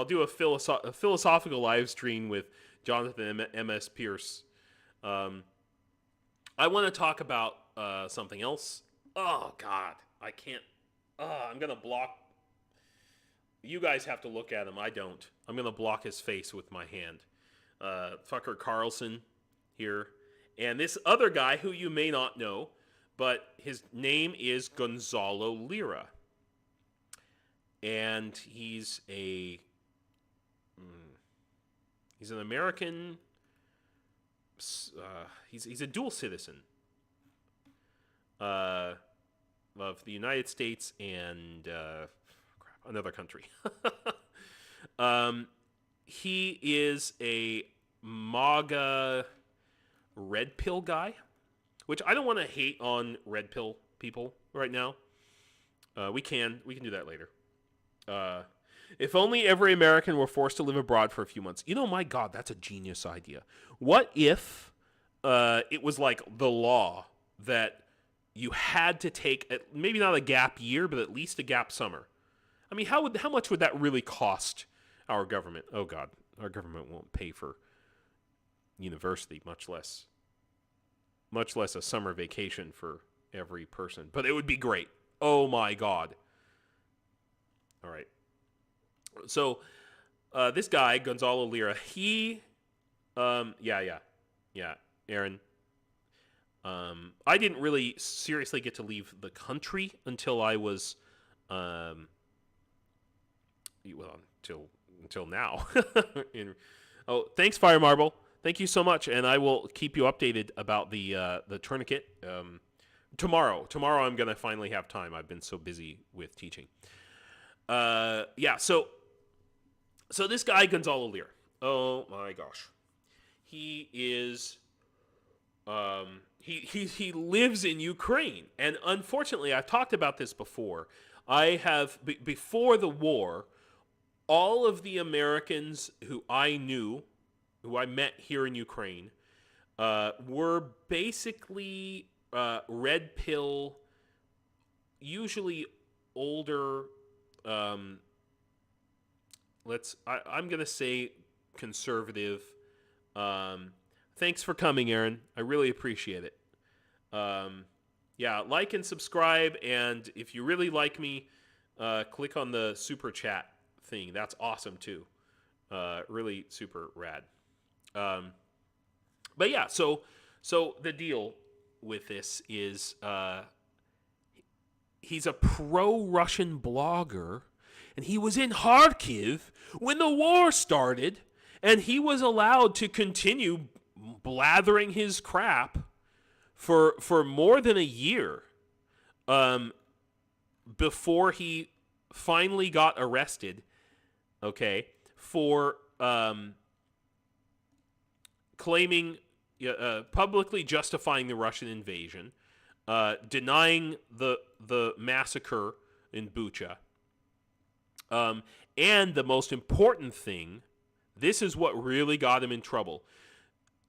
do a philosophical live stream with Jonathan M.S. Pierce. I want to talk about something else. Oh, God. I can't. I'm going to block. You guys have to look at him. I don't. I'm going to block his face with my hand. Fucker Carlson here. And this other guy who you may not know, but his name is Gonzalo Lira. And he's an American. He's a dual citizen of the United States and another country. He is a MAGA red pill guy, which I don't want to hate on red pill people right now. We can do that later. If only every American were forced to live abroad for a few months. My God, that's a genius idea. What if it was like the law that you had to take, maybe not a gap year, but at least a gap summer? I mean, how much would that really cost our government? Oh God, our government won't pay for university, much less a summer vacation for every person. But it would be great. Oh my God. All right. So, this guy, Gonzalo Lira, he, Aaron, I didn't really seriously get to leave the country until I was, until now. Thanks, Fire Marble. Thank you so much, and I will keep you updated about the tourniquet. Tomorrow I'm gonna finally have time. I've been so busy with teaching. So this guy, Gonzalo Lira, oh my gosh. He is, he lives in Ukraine. And unfortunately, I've talked about this before. Before the war, all of the Americans who I met here in Ukraine, were basically red pill, usually older, I'm going to say conservative. Thanks for coming, Aaron. I really appreciate it. Like and subscribe, and if you really like me, click on the super chat thing. That's awesome too. Really super rad. So the deal with this is he's a pro-Russian blogger, and he was in Kharkiv when the war started, And he was allowed to continue blathering his crap for more than a year before he finally got arrested, okay, for claiming, publicly justifying the Russian invasion, denying the massacre in Bucha, and the most important thing, this is what really got him in trouble.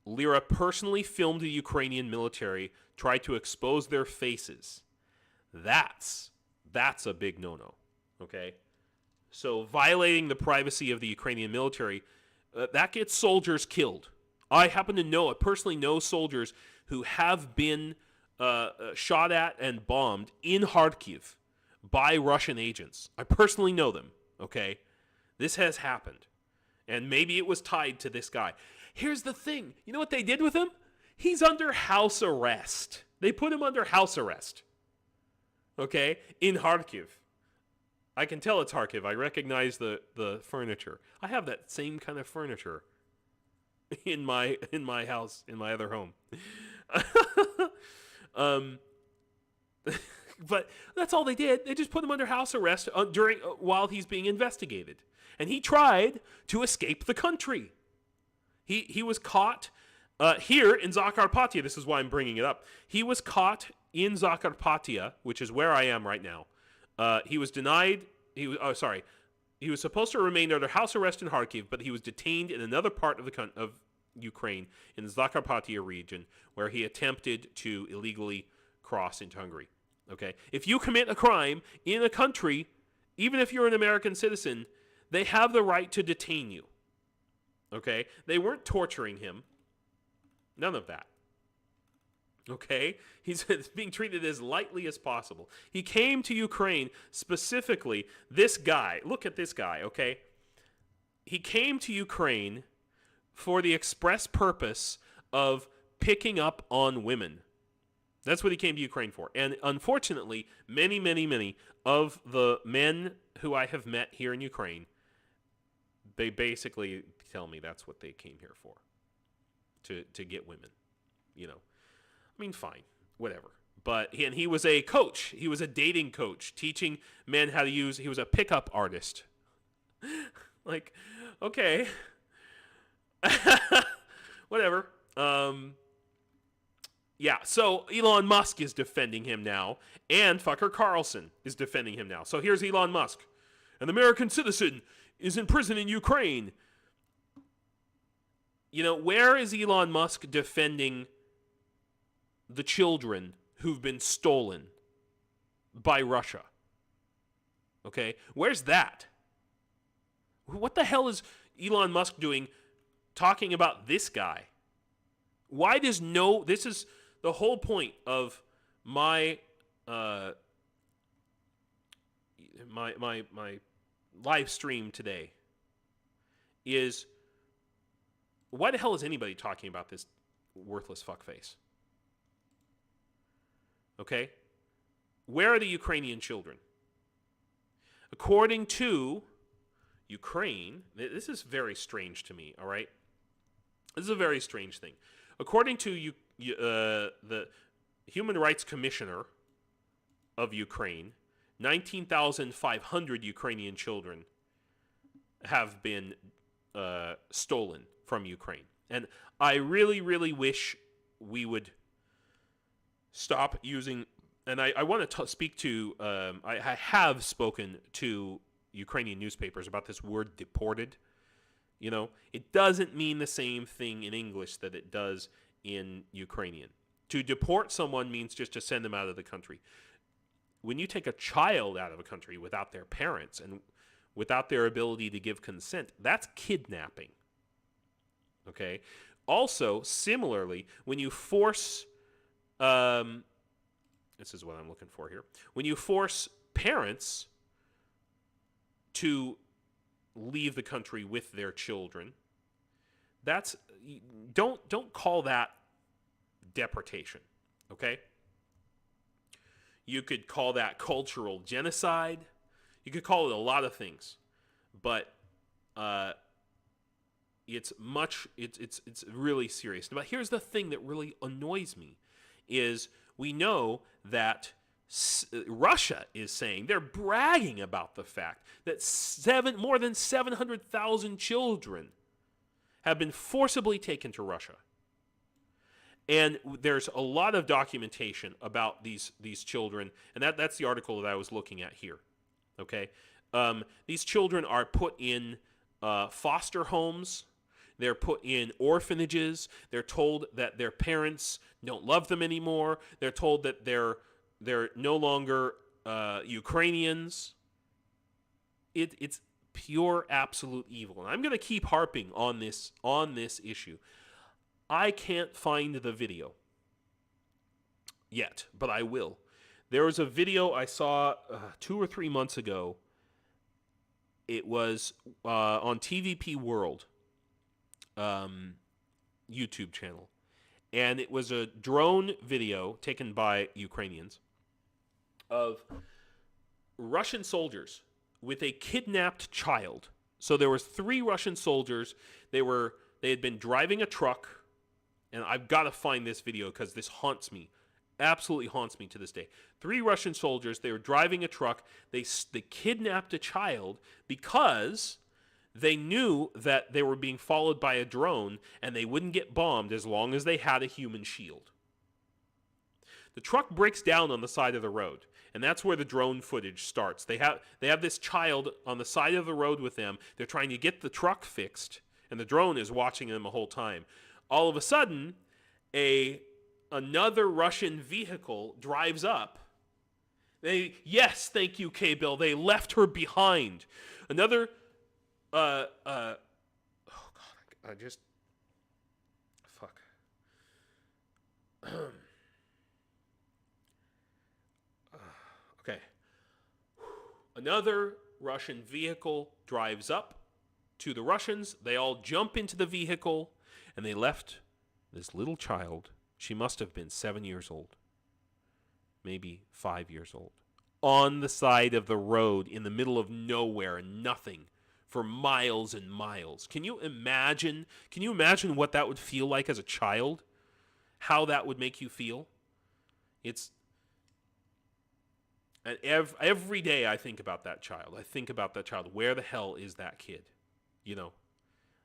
Lira personally filmed the Ukrainian military try to expose their faces. That's a big no-no, okay? So violating the privacy of the Ukrainian military, that gets soldiers killed. I personally know soldiers who have been shot at and bombed in Kharkiv by Russian agents. I personally know them, okay? This has happened. And maybe it was tied to this guy. Here's the thing. You know what they did with him? He's under house arrest. They put him under house arrest. Okay? In Kharkiv. I can tell it's Kharkiv. I recognize the furniture. I have that same kind of furniture in my house, in my other home. But that's all they did. They just put him under house arrest while he's being investigated. And he tried to escape the country. He was caught here in Zakarpattia. This is why I'm bringing it up. He was caught in Zakarpattia, which is where I am right now. He was denied. He was supposed to remain under house arrest in Kharkiv, but he was detained in another part of Ukraine, in the Zakarpattia region, where he attempted to illegally cross into Hungary. Okay, if you commit a crime in a country, even if you're an American citizen, they have the right to detain you. Okay? They weren't torturing him. None of that. Okay? He's being treated as lightly as possible. He came to Ukraine specifically, this guy. Look at this guy, okay? He came to Ukraine for the express purpose of picking up on women. That's what he came to Ukraine for. And unfortunately, many, many, many of the men who I have met here in Ukraine, they basically tell me that's what they came here for, to get women, you know. I mean, fine, whatever. But he was a coach. He was a dating coach, teaching men how to use. He was a pickup artist. Like, okay, whatever. Yeah. So Elon Musk is defending him now, and fucker Carlson is defending him now. So here's Elon Musk, an American citizen is in prison in Ukraine. You know, where is Elon Musk defending the children who've been stolen by Russia? Okay? Where's that? What the hell is Elon Musk doing talking about this guy? Why does this is the whole point of my my live stream today is, why the hell is anybody talking about this worthless fuckface? Okay? Where are the Ukrainian children? According to Ukraine, this is very strange to me, all right? This is a very strange thing. According to the Human Rights Commissioner of Ukraine, 19,500 Ukrainian children have been stolen from Ukraine. And I really, really wish we would stop using, and I want to speak to, I have spoken to Ukrainian newspapers about this word deported. You know, it doesn't mean the same thing in English that it does in Ukrainian. To deport someone means just to send them out of the country. When you take a child out of a country without their parents and without their ability to give consent, that's kidnapping. Okay? Also, similarly, when you force, this is what I'm looking for here, when you force parents to leave the country with their children, that's, don't call that deportation, okay? You could call that cultural genocide. You could call it a lot of things. But it's really serious. But here's the thing that really annoys me is we know that Russia is saying, they're bragging about the fact that more than 700,000 children have been forcibly taken to Russia. And there's a lot of documentation about these children, and that's the article that I was looking at here. Okay, these children are put in foster homes. They're put in orphanages. They're told that their parents don't love them anymore. They're told that they're no longer Ukrainians. It's pure, absolute evil. And I'm going to keep harping on this issue. I can't find the video yet, but I will. There was a video I saw 2 or 3 months ago. It was on TVP World YouTube channel. And it was a drone video taken by Ukrainians of Russian soldiers with a kidnapped child. So there was 3 Russian soldiers. They had been driving a truck. And I've got to find this video because this haunts me. Absolutely haunts me to this day. 3 Russian soldiers, they were driving a truck. They kidnapped a child because they knew that they were being followed by a drone and they wouldn't get bombed as long as they had a human shield. The truck breaks down on the side of the road, and that's where the drone footage starts. They have this child on the side of the road with them. They're trying to get the truck fixed, and the drone is watching them the whole time. All of a sudden, another Russian vehicle drives up. Yes, thank you, K-Bill. They left her behind. Another, oh God, I just, fuck. Okay. Another Russian vehicle drives up to the Russians. They all jump into the vehicle. And they left this little child, she must have been 7 years old, maybe 5 years old, on the side of the road in the middle of nowhere and nothing for miles and miles. Can you imagine what that would feel like as a child? How that would make you feel? And every day I think about that child. Where the hell is that kid? You know,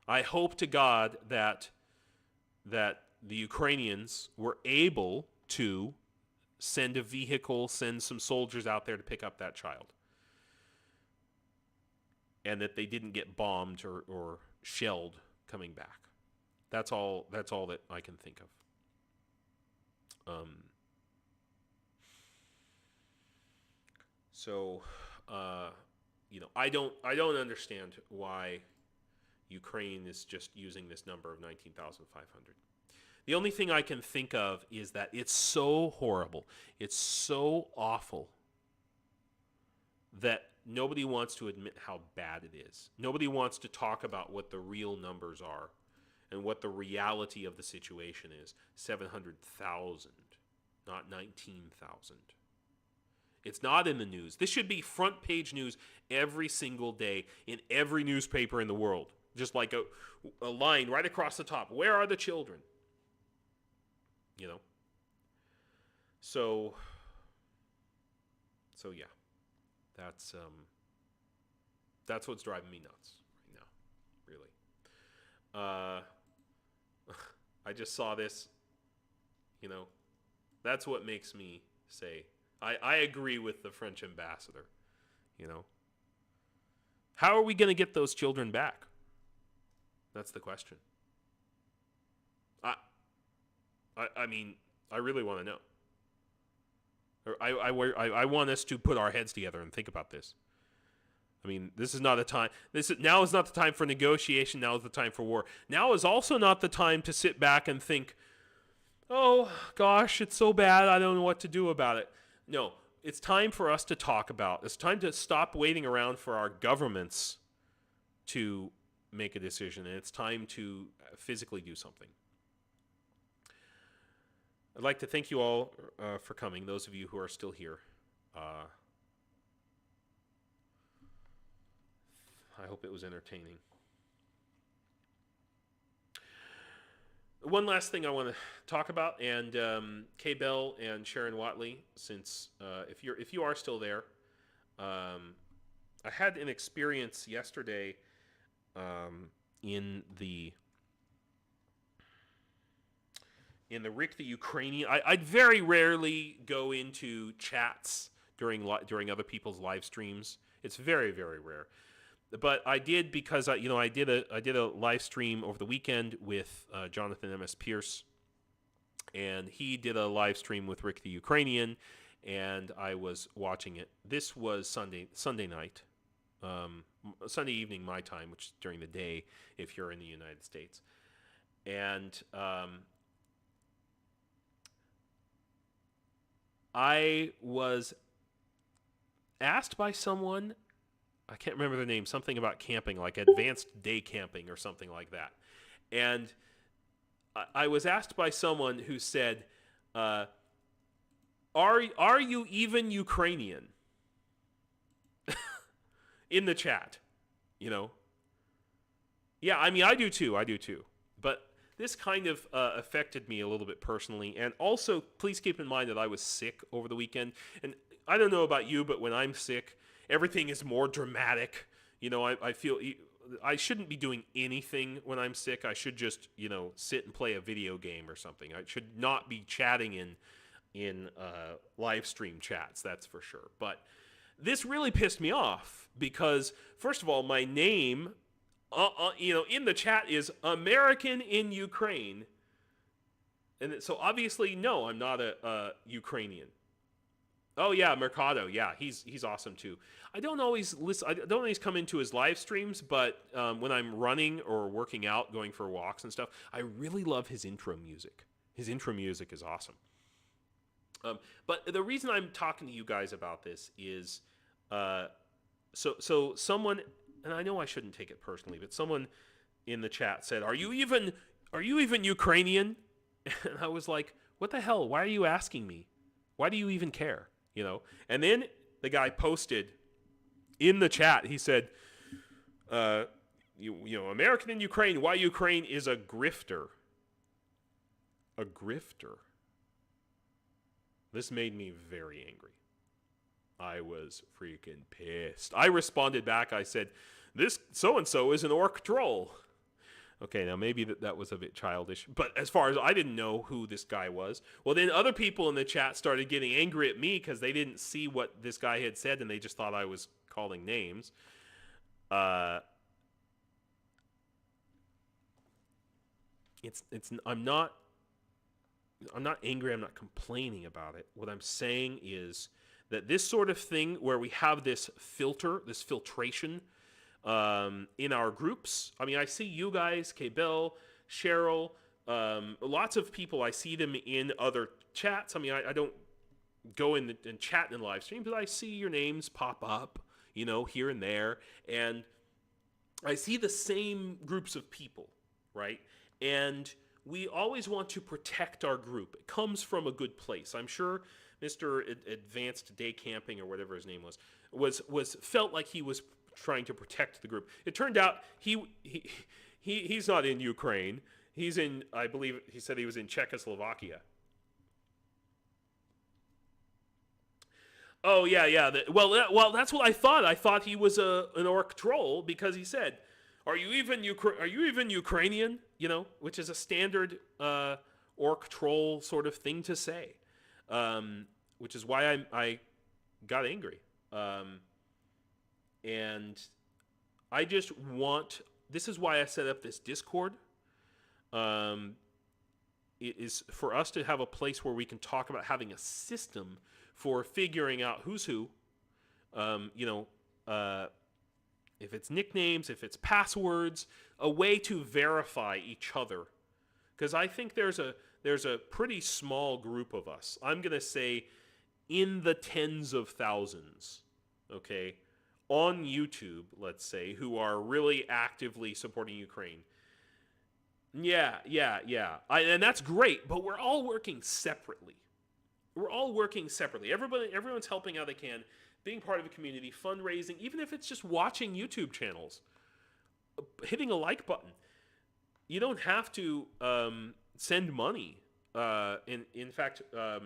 I hope to God that the Ukrainians were able to send a vehicle, send some soldiers out there to pick up that child. And that they didn't get bombed or shelled coming back. That's all that I can think of. I don't understand why Ukraine is just using this number of 19,500. The only thing I can think of is that it's so horrible, it's so awful that nobody wants to admit how bad it is. Nobody wants to talk about what the real numbers are and what the reality of the situation is. 700,000, not 19,000. It's not in the news. This should be front page news every single day in every newspaper in the world. Just like a line right across the top. Where are the children? You know? So yeah. That's what's driving me nuts right now. Really. I just saw this. You know, that's what makes me say, I agree with the French ambassador. You know? How are we going to get those children back? That's the question. I mean, I really want to know. I want us to put our heads together and think about this. I mean, this is not a time. Now is not the time for negotiation. Now is the time for war. Now is also not the time to sit back and think, oh gosh, it's so bad, I don't know what to do about it. No, it's time for us to talk about. It's time to stop waiting around for our governments to make a decision, and it's time to physically do something. I'd like to thank you all for coming, those of you who are still here. I hope it was entertaining. one last thing I want to talk about, and Kay Bell and Sharon Watley, since if you are still there, I had an experience yesterday in the Rick the Ukrainian. I very rarely go into chats during other people's live streams. It's very, very rare. But I did because I did a live stream over the weekend with Jonathan M.S. Pierce, and he did a live stream with Rick the Ukrainian, and I was watching it. This was Sunday night, Sunday evening my time, which is during the day if you're in the United States, and I was asked by someone, I can't remember the name, something about camping, like advanced day camping or something like that. And I was asked by someone who said, are you even Ukrainian? In the chat, Yeah, I mean, I do too. But this kind of affected me a little bit personally. And also, please keep in mind that I was sick over the weekend. And I don't know about you, but when I'm sick, everything is more dramatic. I feel I shouldn't be doing anything when I'm sick. I should just, sit and play a video game or something. I should not be chatting in live stream chats, that's for sure. But this really pissed me off because, first of all, my name, in the chat is American in Ukraine. And so obviously, no, I'm not a Ukrainian. Oh yeah, Mercado. Yeah, he's awesome too. I don't always listen. I don't always come into his live streams, but when I'm running or working out, going for walks and stuff, I really love his intro music. His intro music is awesome. But the reason I'm talking to you guys about this is, so someone, and I know I shouldn't take it personally, but someone in the chat said, "Are you even Ukrainian?" And I was like, "What the hell? Why are you asking me? Why do you even care?" And then the guy posted in the chat, he said, American in Ukraine, why Ukraine is a grifter. A grifter. This made me very angry. I was freaking pissed. I responded back, I said, this so-and-so is an orc troll. Okay, now maybe that was a bit childish, but as far as I didn't know who this guy was. Well, then other people in the chat started getting angry at me because they didn't see what this guy had said and they just thought I was calling names. I'm not angry, I'm not complaining about it. What I'm saying is that this sort of thing where we have this filtration in our groups. I mean, I see you guys, Kay Bell, Cheryl, lots of people. I see them in other chats. I mean, I don't go in and chat in live stream, but I see your names pop up, here and there, and I see the same groups of people, right? And we always want to protect our group. It comes from a good place. I'm sure Mr. Advanced Day Camping, or whatever his name was felt like he was trying to protect the group. It turned out he's not in Ukraine. He's in, I believe he said he was in Czechoslovakia. Oh yeah. Well, that's what I thought. I thought he was an orc troll because he said, "Are you even Ukrainian?" Which is a standard orc troll sort of thing to say, which is why I got angry. And I just this is why I set up this Discord. It is for us to have a place where we can talk about having a system for figuring out who's who. If it's nicknames, if it's passwords, a way to verify each other. Because I think there's a pretty small group of us. I'm going to say in the tens of thousands, okay, on YouTube, let's say, who are really actively supporting Ukraine. Yeah. And that's great, but we're all working separately. Everyone's helping how they can, being part of a community, fundraising, even if it's just watching YouTube channels, hitting a like button. You don't have to send money. In fact, oh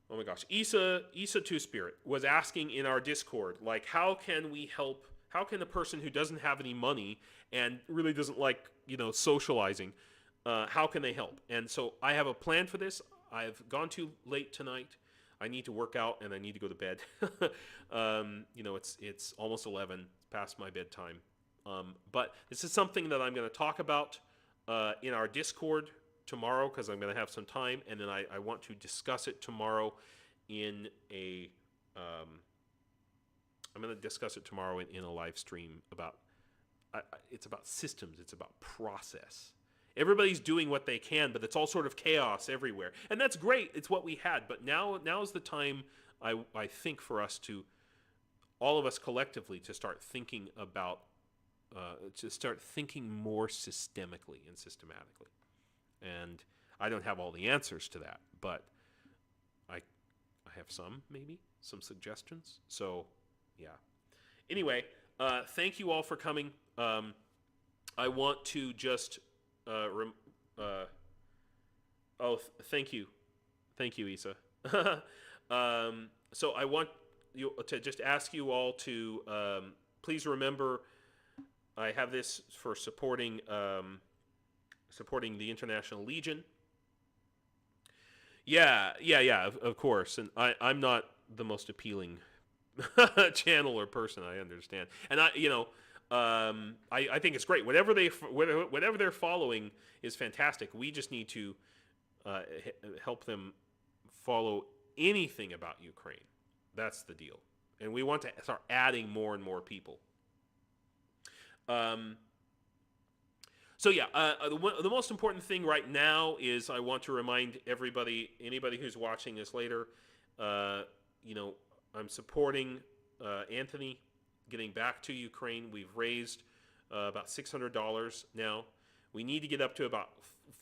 my gosh, Isa Two Spirit was asking in our Discord, like, how can we help? How can a person who doesn't have any money and really doesn't like, socializing, how can they help? And so I have a plan for this. I've gone too late tonight. I need to work out and I need to go to bed. It's almost 11. It's past my bedtime. But this is something that I'm going to talk about in our Discord tomorrow, because I'm going to have some time, and then I want to discuss it tomorrow in a I'm going to discuss it tomorrow in a live stream about it's about systems, it's about process. Everybody's doing what they can, but it's all sort of chaos everywhere, and that's great. It's what we had, but now is the time I think for us to, all of us collectively, to start thinking about to start thinking more systemically and systematically. And I don't have all the answers to that, but I have some suggestions. So, yeah. Anyway, thank you all for coming. I want to just thank you, Isa. So I want to just ask you all to please remember, I have this for supporting the International Legion. Yeah, of course. And I'm not the most appealing channel or person, I understand. And I think it's great. Whatever they're following is fantastic. We just need to help them follow anything about Ukraine. That's the deal. And we want to start adding more and more people. So yeah, the most important thing right now is I want to remind anybody who's watching this later, I'm supporting Anthony getting back to Ukraine. We've raised about $600 now. We need to get up to about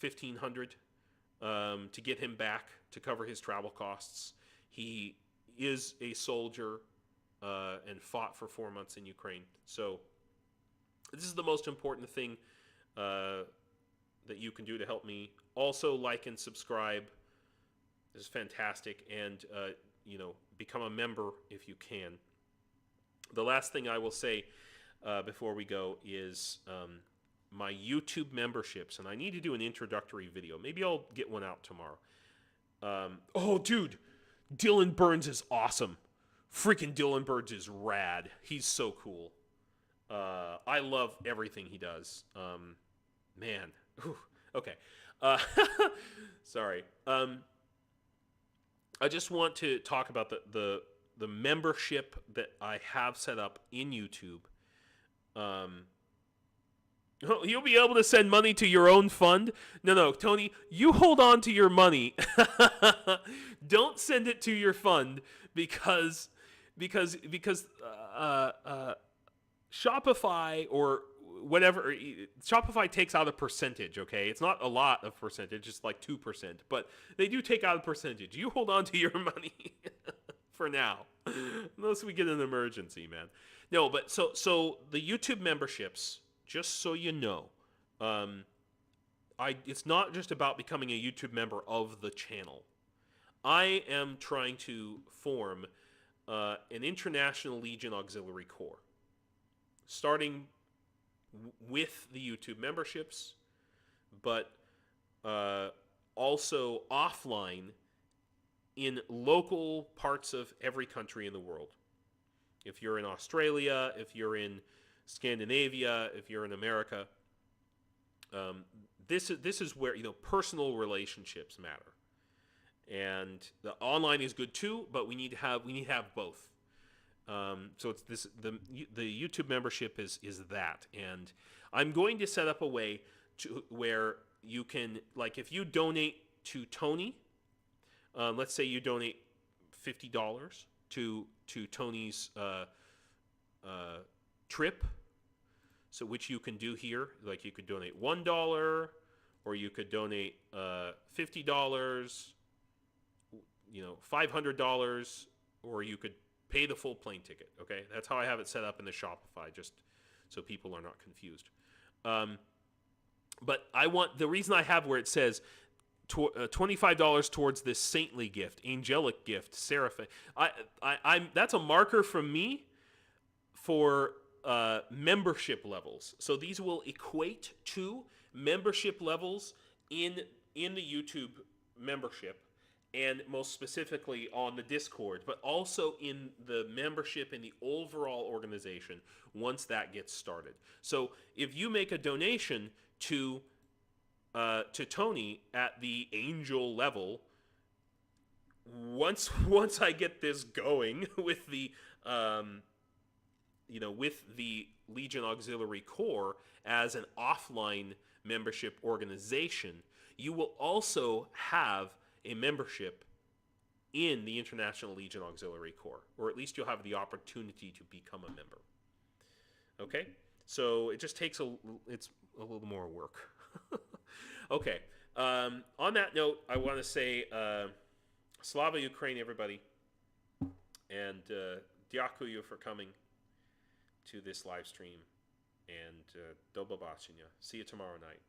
$1,500 to get him back to cover his travel costs. He is a soldier and fought for 4 months in Ukraine. So this is the most important thing that you can do to help me. Also, like and subscribe. This is fantastic. And, become a member if you can. The last thing I will say before we go is my YouTube memberships. And I need to do an introductory video. Maybe I'll get one out tomorrow. Oh, dude. Dylan Burns is awesome. Freaking Dylan Burns is rad. He's so cool. I love everything he does. Man. Whew. Okay. Sorry. I just want to talk about the membership that I have set up in YouTube. You'll be able to send money to your own fund. No, Tony, you hold on to your money. Don't send it to your fund because Shopify or whatever, Shopify takes out a percentage, okay? It's not a lot of percentage, it's like 2%, but they do take out a percentage. You hold on to your money for now, unless we get an emergency, man. No, but so the YouTube memberships, just so you know, it's not just about becoming a YouTube member of the channel. I am trying to form an International Legion Auxiliary Corps, starting with the YouTube memberships, but also offline in local parts of every country in the world. If you're in Australia, if you're in Scandinavia, if you're in America, this is where personal relationships matter, and the online is good too, but we need to have both. So it's this the YouTube membership is that, and I'm going to set up a way to where you can, like, if you donate to Tony, let's say you donate $50 to Tony's trip, so which you can do here. Like, you could donate $1, or you could donate $50, $500, or you could pay the full plane ticket, okay? That's how I have it set up in the Shopify, just so people are not confused. But the reason I have where it says $25 towards this saintly gift, angelic gift, seraphim. That's a marker from me for membership levels. So these will equate to membership levels in the YouTube membership, and most specifically on the Discord, but also in the membership in the overall organization once that gets started. So if you make a donation to Tony at the angel level, once I get this going with the with the Legion Auxiliary Corps as an offline membership organization, you will also have a membership in the International Legion Auxiliary Corps, or at least you'll have the opportunity to become a member. Okay? So it just takes it's a little more work. Okay. On that note, I want to say Slava Ukraine, everybody, and Dyakuyu for coming to this live stream, and do побачення. See you tomorrow night.